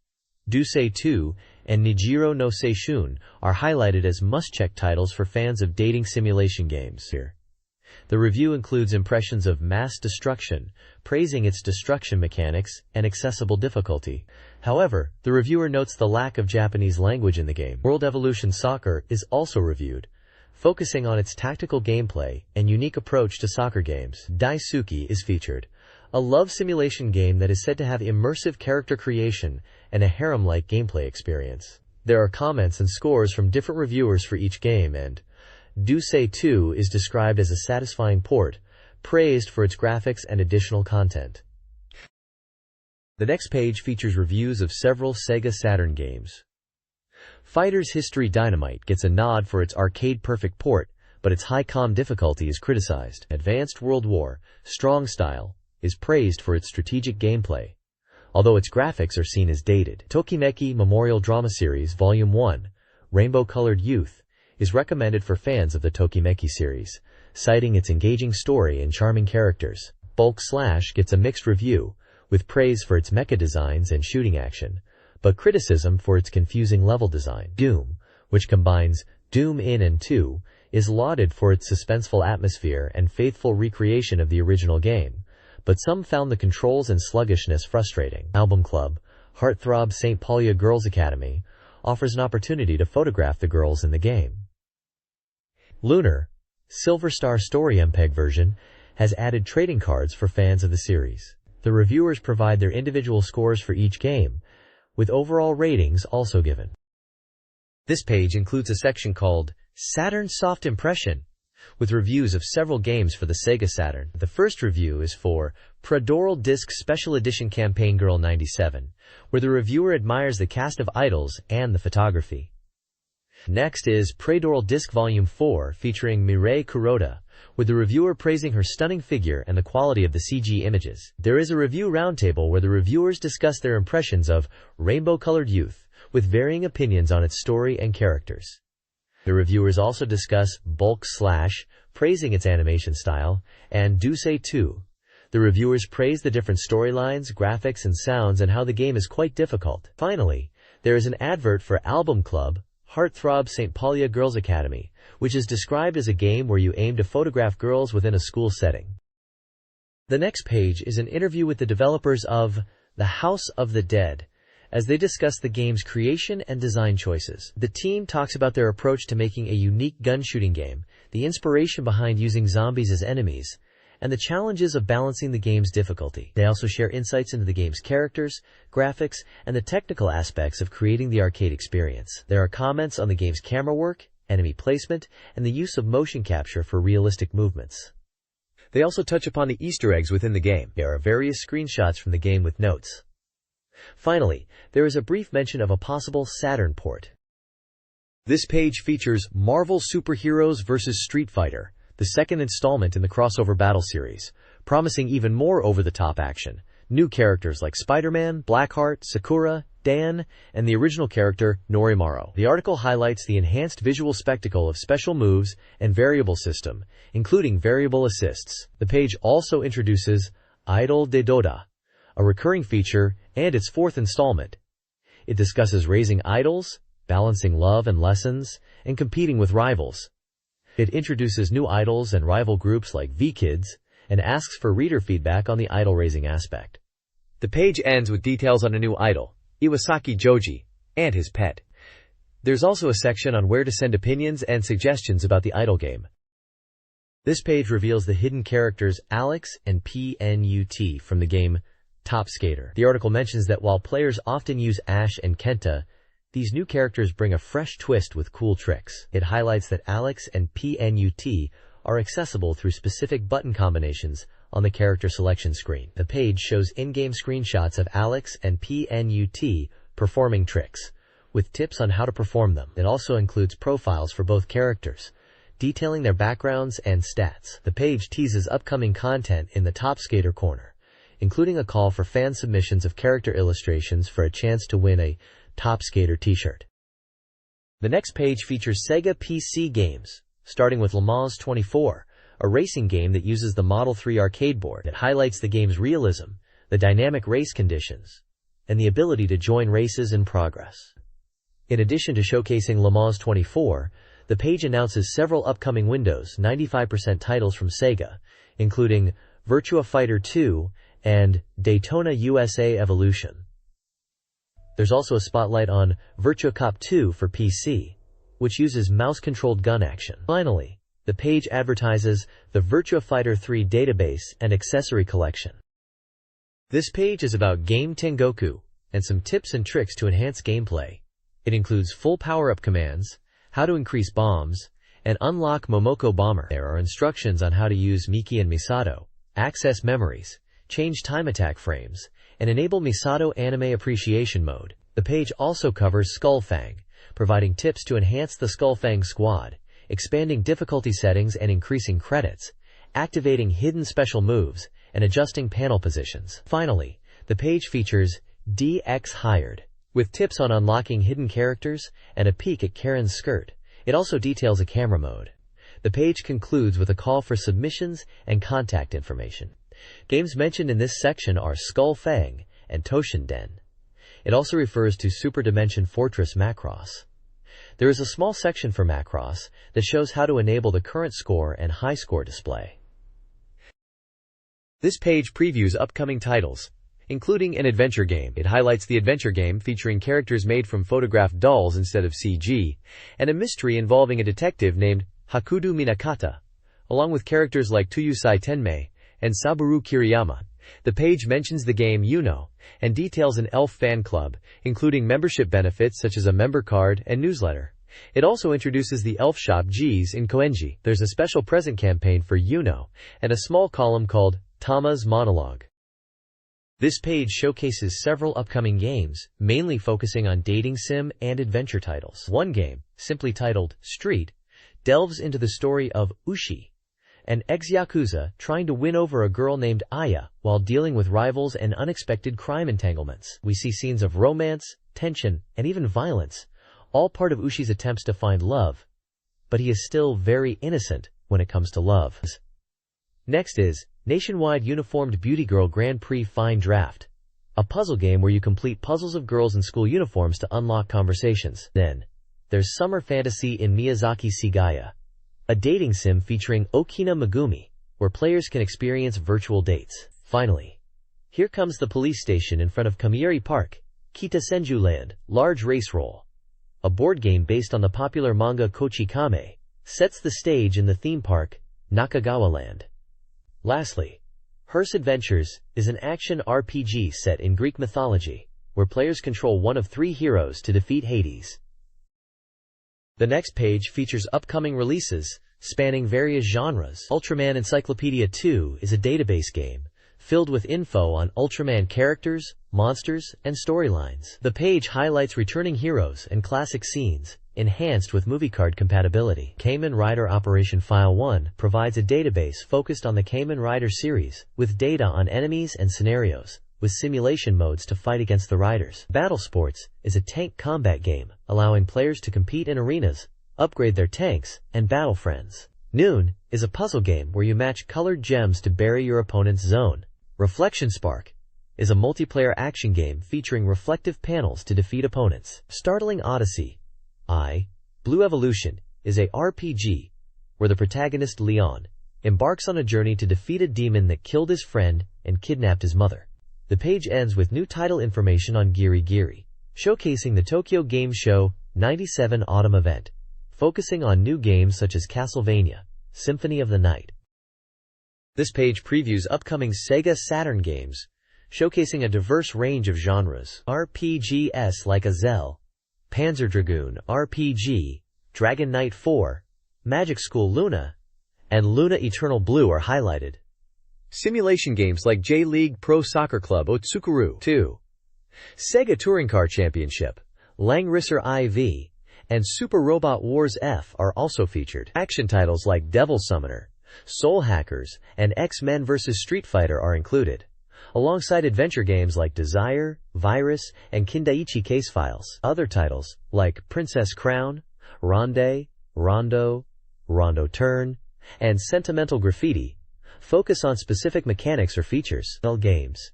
A: Dusei 2 and Nijiro no Seishun are highlighted as must-check titles for fans of dating simulation games. The review includes impressions of Mass Destruction, praising its destruction mechanics and accessible difficulty. However, the reviewer notes the lack of Japanese language in the game. World Evolution Soccer is also reviewed, focusing on its tactical gameplay and unique approach to soccer games. Daisuki is featured, a love simulation game that is said to have immersive character creation and a harem-like gameplay experience. There are comments and scores from different reviewers for each game, and Dusei 2 is described as a satisfying port, praised for its graphics and additional content. The next page features reviews of several Sega Saturn games. Fighter's History Dynamite gets a nod for its arcade-perfect port, but its high-com difficulty is criticized. Advanced World War, Strong Style, is praised for its strategic gameplay, although its graphics are seen as dated. Tokimeki Memorial Drama Series Volume 1, Rainbow-Colored Youth, is recommended for fans of the Tokimeki series, citing its engaging story and charming characters. Bulk Slash gets a mixed review, with praise for its mecha designs and shooting action, but criticism for its confusing level design. Doom, which combines Doom 1 and 2, is lauded for its suspenseful atmosphere and faithful recreation of the original game, but some found the controls and sluggishness frustrating. Album Club, Heartthrob St. Paulia Girls Academy, offers an opportunity to photograph the girls in the game. Lunar, Silver Star Story MPEG version, has added trading cards for fans of the series. The reviewers provide their individual scores for each game, with overall ratings also given. This page includes a section called Saturn Soft Impression, with reviews of several games for the Sega Saturn. The first review is for Pradoral Disc Special Edition Campaign Girl 97, where the reviewer admires the cast of idols and the photography. Next is Pradoral Disc Volume 4 featuring Mireille Kuroda, with the reviewer praising her stunning figure and the quality of the CG images. There is a review roundtable where the reviewers discuss their impressions of Rainbow-Colored Youth, with varying opinions on its story and characters. The reviewers also discuss Bulk Slash, praising its animation style, and Douce 2. The reviewers praise the different storylines, graphics, and sounds and how the game is quite difficult. Finally, there is an advert for Album Club, Heartthrob St. Paulia Girls Academy, which is described as a game where you aim to photograph girls within a school setting. The next page is an interview with the developers of The House of the Dead, as they discuss the game's creation and design choices. The team talks about their approach to making a unique gun shooting game, the inspiration behind using zombies as enemies, and the challenges of balancing the game's difficulty. They also share insights into the game's characters, graphics, and the technical aspects of creating the arcade experience. There are comments on the game's camera work, enemy placement, and the use of motion capture for realistic movements. They also touch upon the Easter eggs within the game. There are various screenshots from the game with notes. Finally, there is a brief mention of a possible Saturn port. This page features Marvel Superheroes vs. Street Fighter, the second installment in the crossover battle series, promising even more over-the-top action. New characters like Spider-Man, Blackheart, Sakura, Dan, and the original character, Norimaru. The article highlights the enhanced visual spectacle of special moves and variable system, including variable assists. The page also introduces Idol de Doda, a recurring feature, and its fourth installment. It discusses raising idols, balancing love and lessons, and competing with rivals. It introduces new idols and rival groups like V-Kids, and asks for reader feedback on the idol-raising aspect. The page ends with details on a new idol, Iwasaki Joji, and his pet. There's also a section on where to send opinions and suggestions about the idol game. This page reveals the hidden characters Alex and PNUT from the game Top Skater. The article mentions that while players often use Ash and Kenta, these new characters bring a fresh twist with cool tricks. It highlights that Alex and PNUT are accessible through specific button combinations on the character selection screen. The page shows in-game screenshots of Alex and PNUT performing tricks, with tips on how to perform them. It also includes profiles for both characters, detailing their backgrounds and stats. The page teases upcoming content in the Top Skater corner, including a call for fan submissions of character illustrations for a chance to win a Top Skater t-shirt. The next page features Sega PC games, starting with Le Mans 24, a racing game that uses the Model 3 arcade board. It highlights the game's realism, the dynamic race conditions, and the ability to join races in progress. In addition to showcasing Le Mans 24, the page announces several upcoming Windows 95% titles from Sega, including Virtua Fighter 2 and Daytona USA Evolution. There's also a spotlight on Virtua Cop 2 for PC, which uses mouse-controlled gun action. Finally, the page advertises the Virtua Fighter 3 database and accessory collection. This page is about Game Tengoku and some tips and tricks to enhance gameplay. It includes full power-up commands, how to increase bombs, and unlock Momoko Bomber. There are instructions on how to use Miki and Misato, access memories, change time attack frames, and enable Misato Anime Appreciation Mode. The page also covers Skullfang, providing tips to enhance the Skullfang squad, expanding difficulty settings and increasing credits, activating hidden special moves, and adjusting panel positions. Finally, the page features DX Hired, with tips on unlocking hidden characters and a peek at Karen's skirt. It also details a camera mode. The page concludes with a call for submissions and contact information. Games mentioned in this section are Skull Fang and Toshin Den. It also refers to Super Dimension Fortress Macross. There is a small section for Macross that shows how to enable the current score and high score display. This page previews upcoming titles, including an adventure game. It highlights the adventure game featuring characters made from photographed dolls instead of CG, and a mystery involving a detective named Hakudo Minakata, along with characters like Tuyusai Tenmei and Saburo Kiriyama. The page mentions the game Uno and details an elf fan club, including membership benefits such as a member card and newsletter. It also introduces the elf shop G's in Koenji. There's a special present campaign for Uno and a small column called Tama's Monologue. This page showcases several upcoming games, mainly focusing on dating sim and adventure titles. One game, simply titled Street, delves into the story of Ushi, an ex-yakuza trying to win over a girl named Aya while dealing with rivals and unexpected crime entanglements. We see scenes of romance, tension, and even violence, all part of Ushi's attempts to find love, but he is still very innocent when it comes to love. Next is Nationwide Uniformed Beauty Girl Grand Prix Fine Draft, a puzzle game where you complete puzzles of girls in school uniforms to unlock conversations. Then, there's Summer Fantasy in Miyazaki Sigaya, a dating sim featuring Okina Megumi, where players can experience virtual dates. Finally, here comes the police station in front of Kamieri Park, Kita Senju Land, Large Race Roll, a board game based on the popular manga Kochi Kame, sets the stage in the theme park, Nakagawa Land. Lastly, Hearse Adventures is an action RPG set in Greek mythology, where players control one of 3 heroes to defeat Hades. The next page features upcoming releases, spanning various genres. Ultraman Encyclopedia 2 is a database game, filled with info on Ultraman characters, monsters, and storylines. The page highlights returning heroes and classic scenes, enhanced with movie card compatibility. Kamen Rider Operation File 1 provides a database focused on the Kamen Rider series, with data on enemies and scenarios, with simulation modes to fight against the riders. Battle Sports is a tank combat game, allowing players to compete in arenas, upgrade their tanks, and battle friends. Noon is a puzzle game where you match colored gems to bury your opponent's zone. Reflection Spark is a multiplayer action game featuring reflective panels to defeat opponents. Startling Odyssey Blue Evolution is a RPG where the protagonist Leon embarks on a journey to defeat a demon that killed his friend and kidnapped his mother. The page ends with new title information on Giri Giri, showcasing the Tokyo Game Show 97 autumn event, focusing on new games such as Castlevania, Symphony of the Night. This page previews upcoming Sega Saturn games, showcasing a diverse range of genres. RPGs like Azel, Panzer Dragoon RPG, Dragon Knight 4, Magic School Luna, and Luna Eternal Blue are highlighted. Simulation games like J-League Pro Soccer Club Otsukuru 2, Sega Touring Car Championship, Langrisser IV, and Super Robot Wars F are also featured. Action titles like Devil Summoner, Soul Hackers, and X-Men vs. Street Fighter are included, alongside adventure games like Desire, Virus, and Kindaichi Case Files. Other titles, like Princess Crown, Ronde, Rondo, Rondo Turn, and Sentimental Graffiti, focus on specific mechanics or features. Games,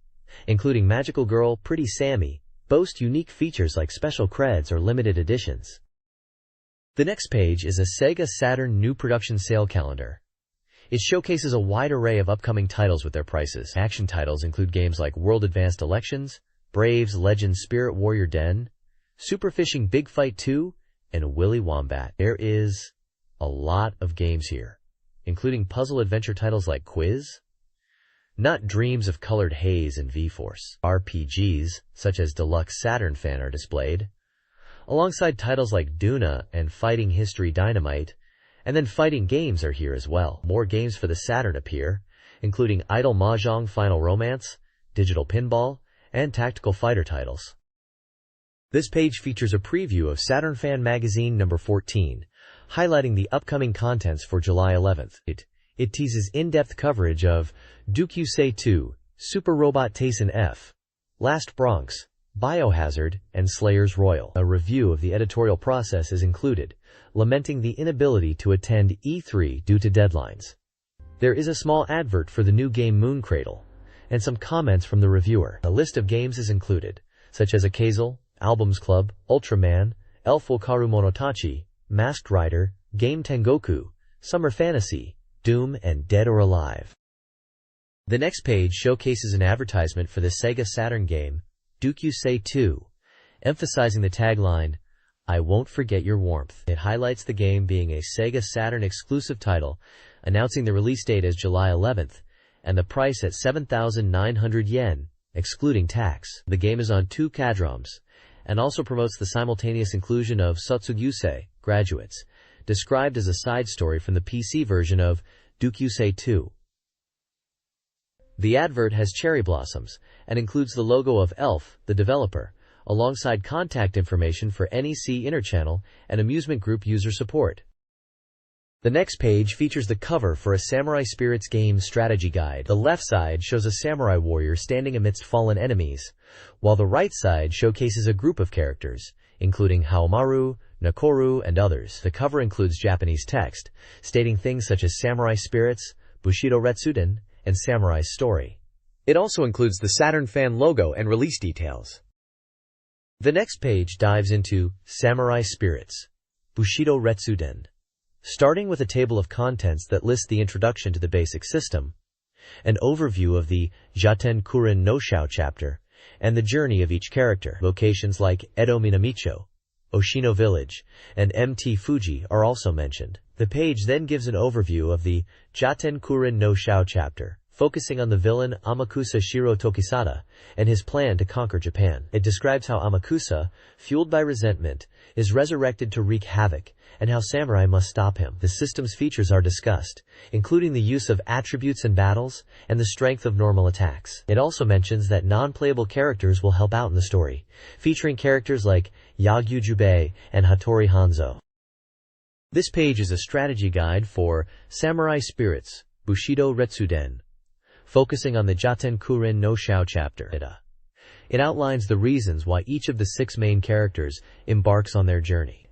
A: including Magical Girl, Pretty Sammy, boast unique features like special creds or limited editions. The next page is a Sega Saturn new production sale calendar. It showcases a wide array of upcoming titles with their prices. Action titles include games like World Advanced Elections, Braves Legends Spirit Warrior Den, Super Fishing Big Fight 2, and Willy Wombat. There is a lot of games here, including puzzle adventure titles like Quiz, Not Dreams of Colored Haze and V-Force. RPGs, such as Deluxe Saturn Fan, are displayed, alongside titles like Duna and Fighting History Dynamite, and then fighting games are here as well. More games for the Saturn appear, including Idle Mahjong Final Romance, Digital Pinball, and Tactical Fighter titles. This page features a preview of Saturn Fan Magazine number 14, highlighting the upcoming contents for July 11th. It teases in-depth coverage of Dukyusei 2, Super Robot Taisen F, Last Bronx, Biohazard, and Slayers Royal. A review of the editorial process is included, lamenting the inability to attend E3 due to deadlines. There is a small advert for the new game Moon Cradle, and some comments from the reviewer. A list of games is included, such as Akazel, Albums Club, Ultraman, Elf Wakaru Monotachi, Masked Rider, Game Tengoku, Summer Fantasy, Doom, and Dead or Alive. The next page showcases an advertisement for the Sega Saturn game, Dukyusei 2, emphasizing the tagline, "I won't forget your warmth." It highlights the game being a Sega Saturn exclusive title, announcing the release date as July 11th, and the price at 7,900 yen, excluding tax. The game is on 2 cadrons, and also promotes the simultaneous inclusion of Sotsugusei, graduates, described as a side story from the PC version of Dukyusei 2. The advert has cherry blossoms, and includes the logo of Elf, the developer, alongside contact information for NEC Interchannel and Amusement Group user support. The next page features the cover for a Samurai Spirits game strategy guide. The left side shows a samurai warrior standing amidst fallen enemies, while the right side showcases a group of characters, including Haomaru, Nakoru, and others. The cover includes Japanese text, stating things such as Samurai Spirits, Bushido Retsuden, and Samurai's story. It also includes the Saturn Fan logo and release details. The next page dives into Samurai Spirits, Bushido Retsuden, starting with a table of contents that lists the introduction to the basic system, an overview of the Jaten Kurin no Shao chapter, and the journey of each character. Locations like Edo Minamicho, Oshino Village, and MT Fuji are also mentioned. The page then gives an overview of the Jaten Kurin no Shao chapter, focusing on the villain Amakusa Shiro Tokisada and his plan to conquer Japan. It describes how Amakusa, fueled by resentment, is resurrected to wreak havoc, and how samurai must stop him. The system's features are discussed, including the use of attributes in battles and the strength of normal attacks. It also mentions that non-playable characters will help out in the story, featuring characters like Yagyu Jubei and Hattori Hanzo. This page is a strategy guide for Samurai Spirits, Bushido Retsuden, focusing on the Jaten Kurin no Shao chapter. It outlines the reasons why each of the 6 main characters embarks on their journey.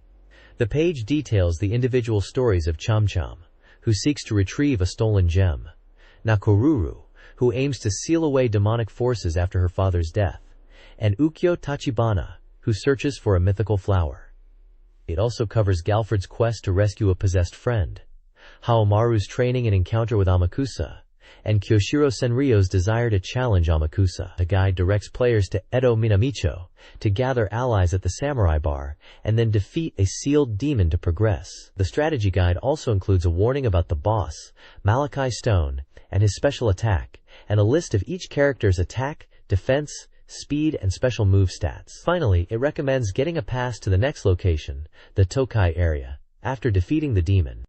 A: The page details the individual stories of Cham-Cham, who seeks to retrieve a stolen gem, Nakoruru, who aims to seal away demonic forces after her father's death, and Ukyo Tachibana, who searches for a mythical flower. It also covers Galford's quest to rescue a possessed friend, Haomaru's training and encounter with Amakusa, and Kyoshiro Senryo's desire to challenge Amakusa. The guide directs players to Edo Minamicho to gather allies at the samurai bar and then defeat a sealed demon to progress. The strategy guide also includes a warning about the boss, Malachi Stone, and his special attack, and a list of each character's attack, defense, speed, and special move stats. Finally, it recommends getting a pass to the next location, the Tokai area, after defeating the demon.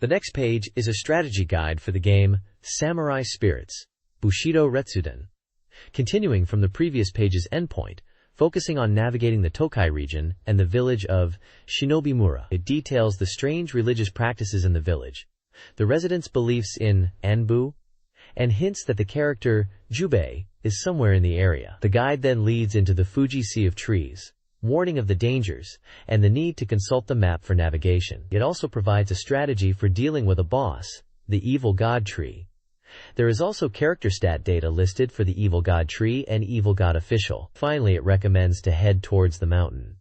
A: The next page is a strategy guide for the game Samurai Spirits, Bushido Retsuden, continuing from the previous page's endpoint, focusing on navigating the Tokai region and the village of Shinobimura. It details the strange religious practices in the village, the residents' beliefs in Anbu, and hints that the character Jubei is somewhere in the area. The guide then leads into the Fuji Sea of trees, warning of the dangers, and the need to consult the map for navigation. It also provides a strategy for dealing with a boss, the Evil God Tree. There is also character stat data listed for the Evil God Tree and Evil God Official. Finally, it recommends to head towards the mountain.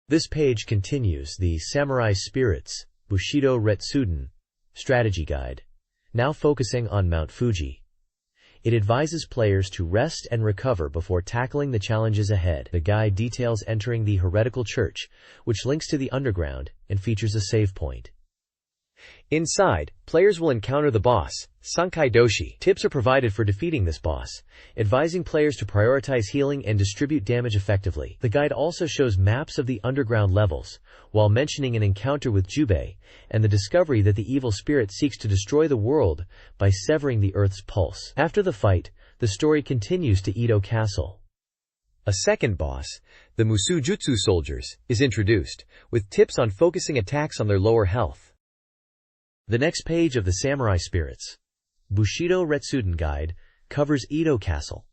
A: This page continues the Samurai Spirits, Bushido Retsuden, strategy guide, now focusing on Mount Fuji. It advises players to rest and recover before tackling the challenges ahead. The guide details entering the heretical church, which links to the underground and features a save point. Inside, players will encounter the boss, Sankai Doshi. Tips are provided for defeating this boss, advising players to prioritize healing and distribute damage effectively. The guide also shows maps of the underground levels, while mentioning an encounter with Jubei, and the discovery that the evil spirit seeks to destroy the world by severing the Earth's pulse. After the fight, the story continues to Edo Castle. A second boss, the Musu Jutsu soldiers, is introduced, with tips on focusing attacks on their lower health. The next page of the Samurai Spirits, Bushido Retsuden Guide, covers Edo Castle,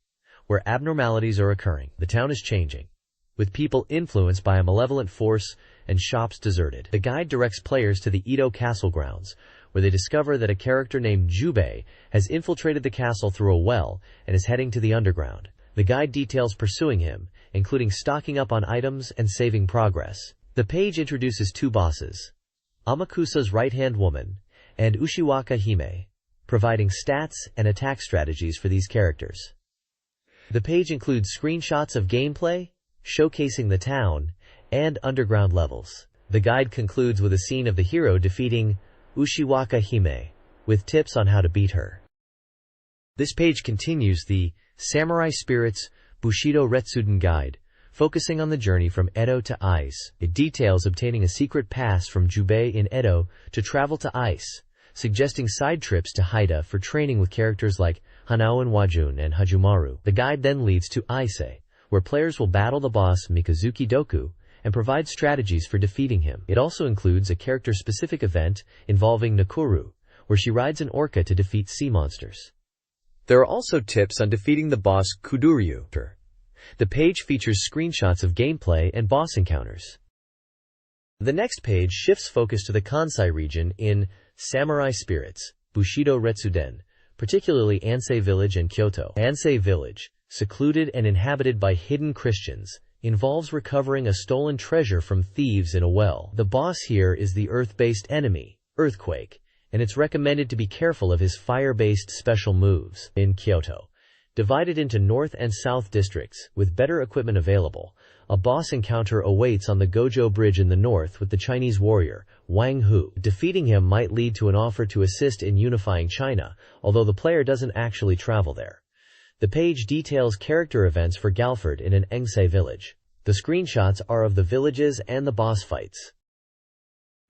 A: where abnormalities are occurring. The town is changing, with people influenced by a malevolent force and shops deserted. The guide directs players to the Edo Castle grounds, where they discover that a character named Jubei has infiltrated the castle through a well and is heading to the underground. The guide details pursuing him, including stocking up on items and saving progress. The page introduces two bosses, Amakusa's right-hand woman and Ushiwaka Hime, providing stats and attack strategies for these characters. The page includes screenshots of gameplay, showcasing the town, and underground levels. The guide concludes with a scene of the hero defeating Ushiwaka Hime, with tips on how to beat her. This page continues the Samurai Spirits Bushido Retsuden Guide, focusing on the journey from Edo to Ice. It details obtaining a secret pass from Jubei in Edo to travel to Ice, suggesting side trips to Haida for training with characters like Hanao and Wajun and Hajumaru. The guide then leads to Ise, where players will battle the boss Mikazuki Doku and provide strategies for defeating him. It also includes a character-specific event involving Nakuru, where she rides an orca to defeat sea monsters. There are also tips on defeating the boss Kuduryu. The page features screenshots of gameplay and boss encounters. The next page shifts focus to the Kansai region in Samurai Spirits Bushido Retsuden, particularly Ansei Village and Kyoto. Ansei Village, secluded and inhabited by hidden Christians, involves recovering a stolen treasure from thieves in a well. The boss here is the earth-based enemy, Earthquake, and it's recommended to be careful of his fire-based special moves. In Kyoto, divided into north and south districts, with better equipment available, a boss encounter awaits on the Gojo Bridge in the north with the Chinese warrior, Wang Hu. Defeating him might lead to an offer to assist in unifying China, although the player doesn't actually travel there. The page details character events for Galford in an Engsei village. The screenshots are of the villages and the boss fights.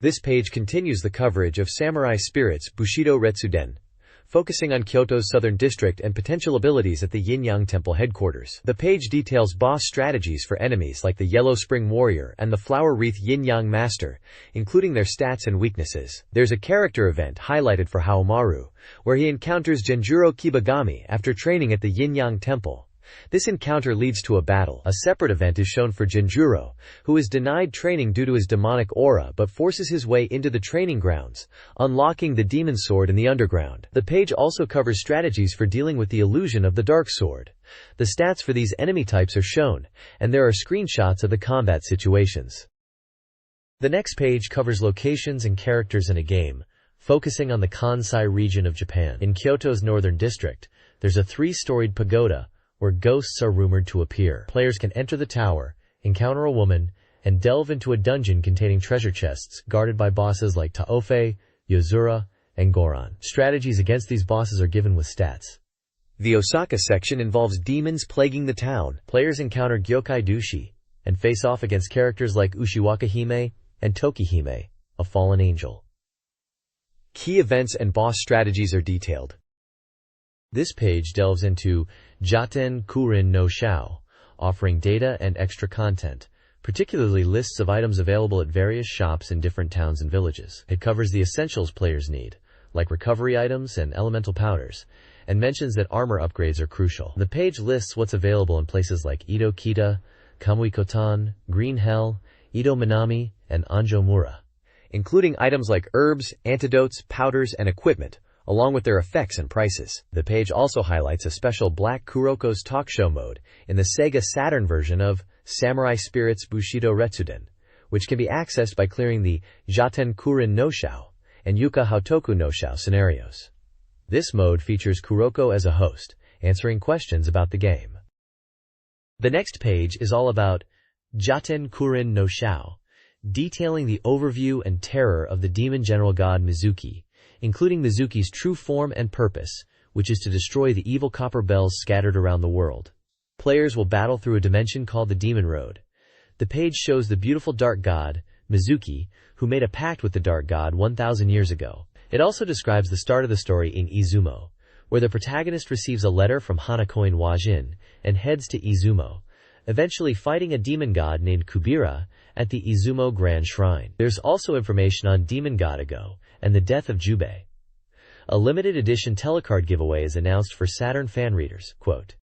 A: This page continues the coverage of Samurai Spirits Bushido Retsuden, focusing on Kyoto's southern district and potential abilities at the Yin-Yang Temple headquarters. The page details boss strategies for enemies like the Yellow Spring Warrior and the Flower Wreath Yin-Yang Master, including their stats and weaknesses. There's a character event highlighted for Haomaru, where he encounters Genjuro Kibagami after training at the Yin-Yang Temple. This encounter leads to a battle. A separate event is shown for Genjuro, who is denied training due to his demonic aura but forces his way into the training grounds, unlocking the demon sword in the underground. The page also covers strategies for dealing with the illusion of the dark sword. The stats for these enemy types are shown, and there are screenshots of the combat situations. The next page covers locations and characters in a game, focusing on the Kansai region of Japan. In Kyoto's northern district, there's a 3-storied pagoda, where ghosts are rumored to appear. Players can enter the tower, encounter a woman, and delve into a dungeon containing treasure chests guarded by bosses like Taofe, Yozura, and Goron. Strategies against these bosses are given with stats. The Osaka section involves demons plaguing the town. Players encounter Gyokai Dushi and face off against characters like Ushiwaka Hime and Toki Hime, a fallen angel. Key events and boss strategies are detailed. This page delves into Jaten Kurin no Shao, offering data and extra content, particularly lists of items available at various shops in different towns and villages. It covers the essentials players need, like recovery items and elemental powders, and mentions that armor upgrades are crucial. The page lists what's available in places like Edo Kita, Kamui Kotan, Green Hell, Edo Minami, and Anjo Mura, including items like herbs, antidotes, powders, and equipment, along with their effects and prices. The page also highlights a special Black Kuroko's talk show mode in the Sega Saturn version of Samurai Spirits Bushido Retsuden, which can be accessed by clearing the Jaten Kurin no Shao and Yuka Hotoku no Shao scenarios. This mode features Kuroko as a host, answering questions about the game. The next page is all about Jaten Kurin no Shao, detailing the overview and terror of the demon general god Mizuki, including Mizuki's true form and purpose, which is to destroy the evil copper bells scattered around the world. Players will battle through a dimension called the Demon Road. The page shows the beautiful dark god, Mizuki, who made a pact with the dark god 1,000 years ago. It also describes the start of the story in Izumo, where the protagonist receives a letter from Hanakoin Wajin and heads to Izumo, eventually fighting a demon god named Kubira at the Izumo Grand Shrine. There's also information on Demon God Ago and the death of Jubei. A limited edition telecard giveaway is announced for Saturn fan readers. Quote,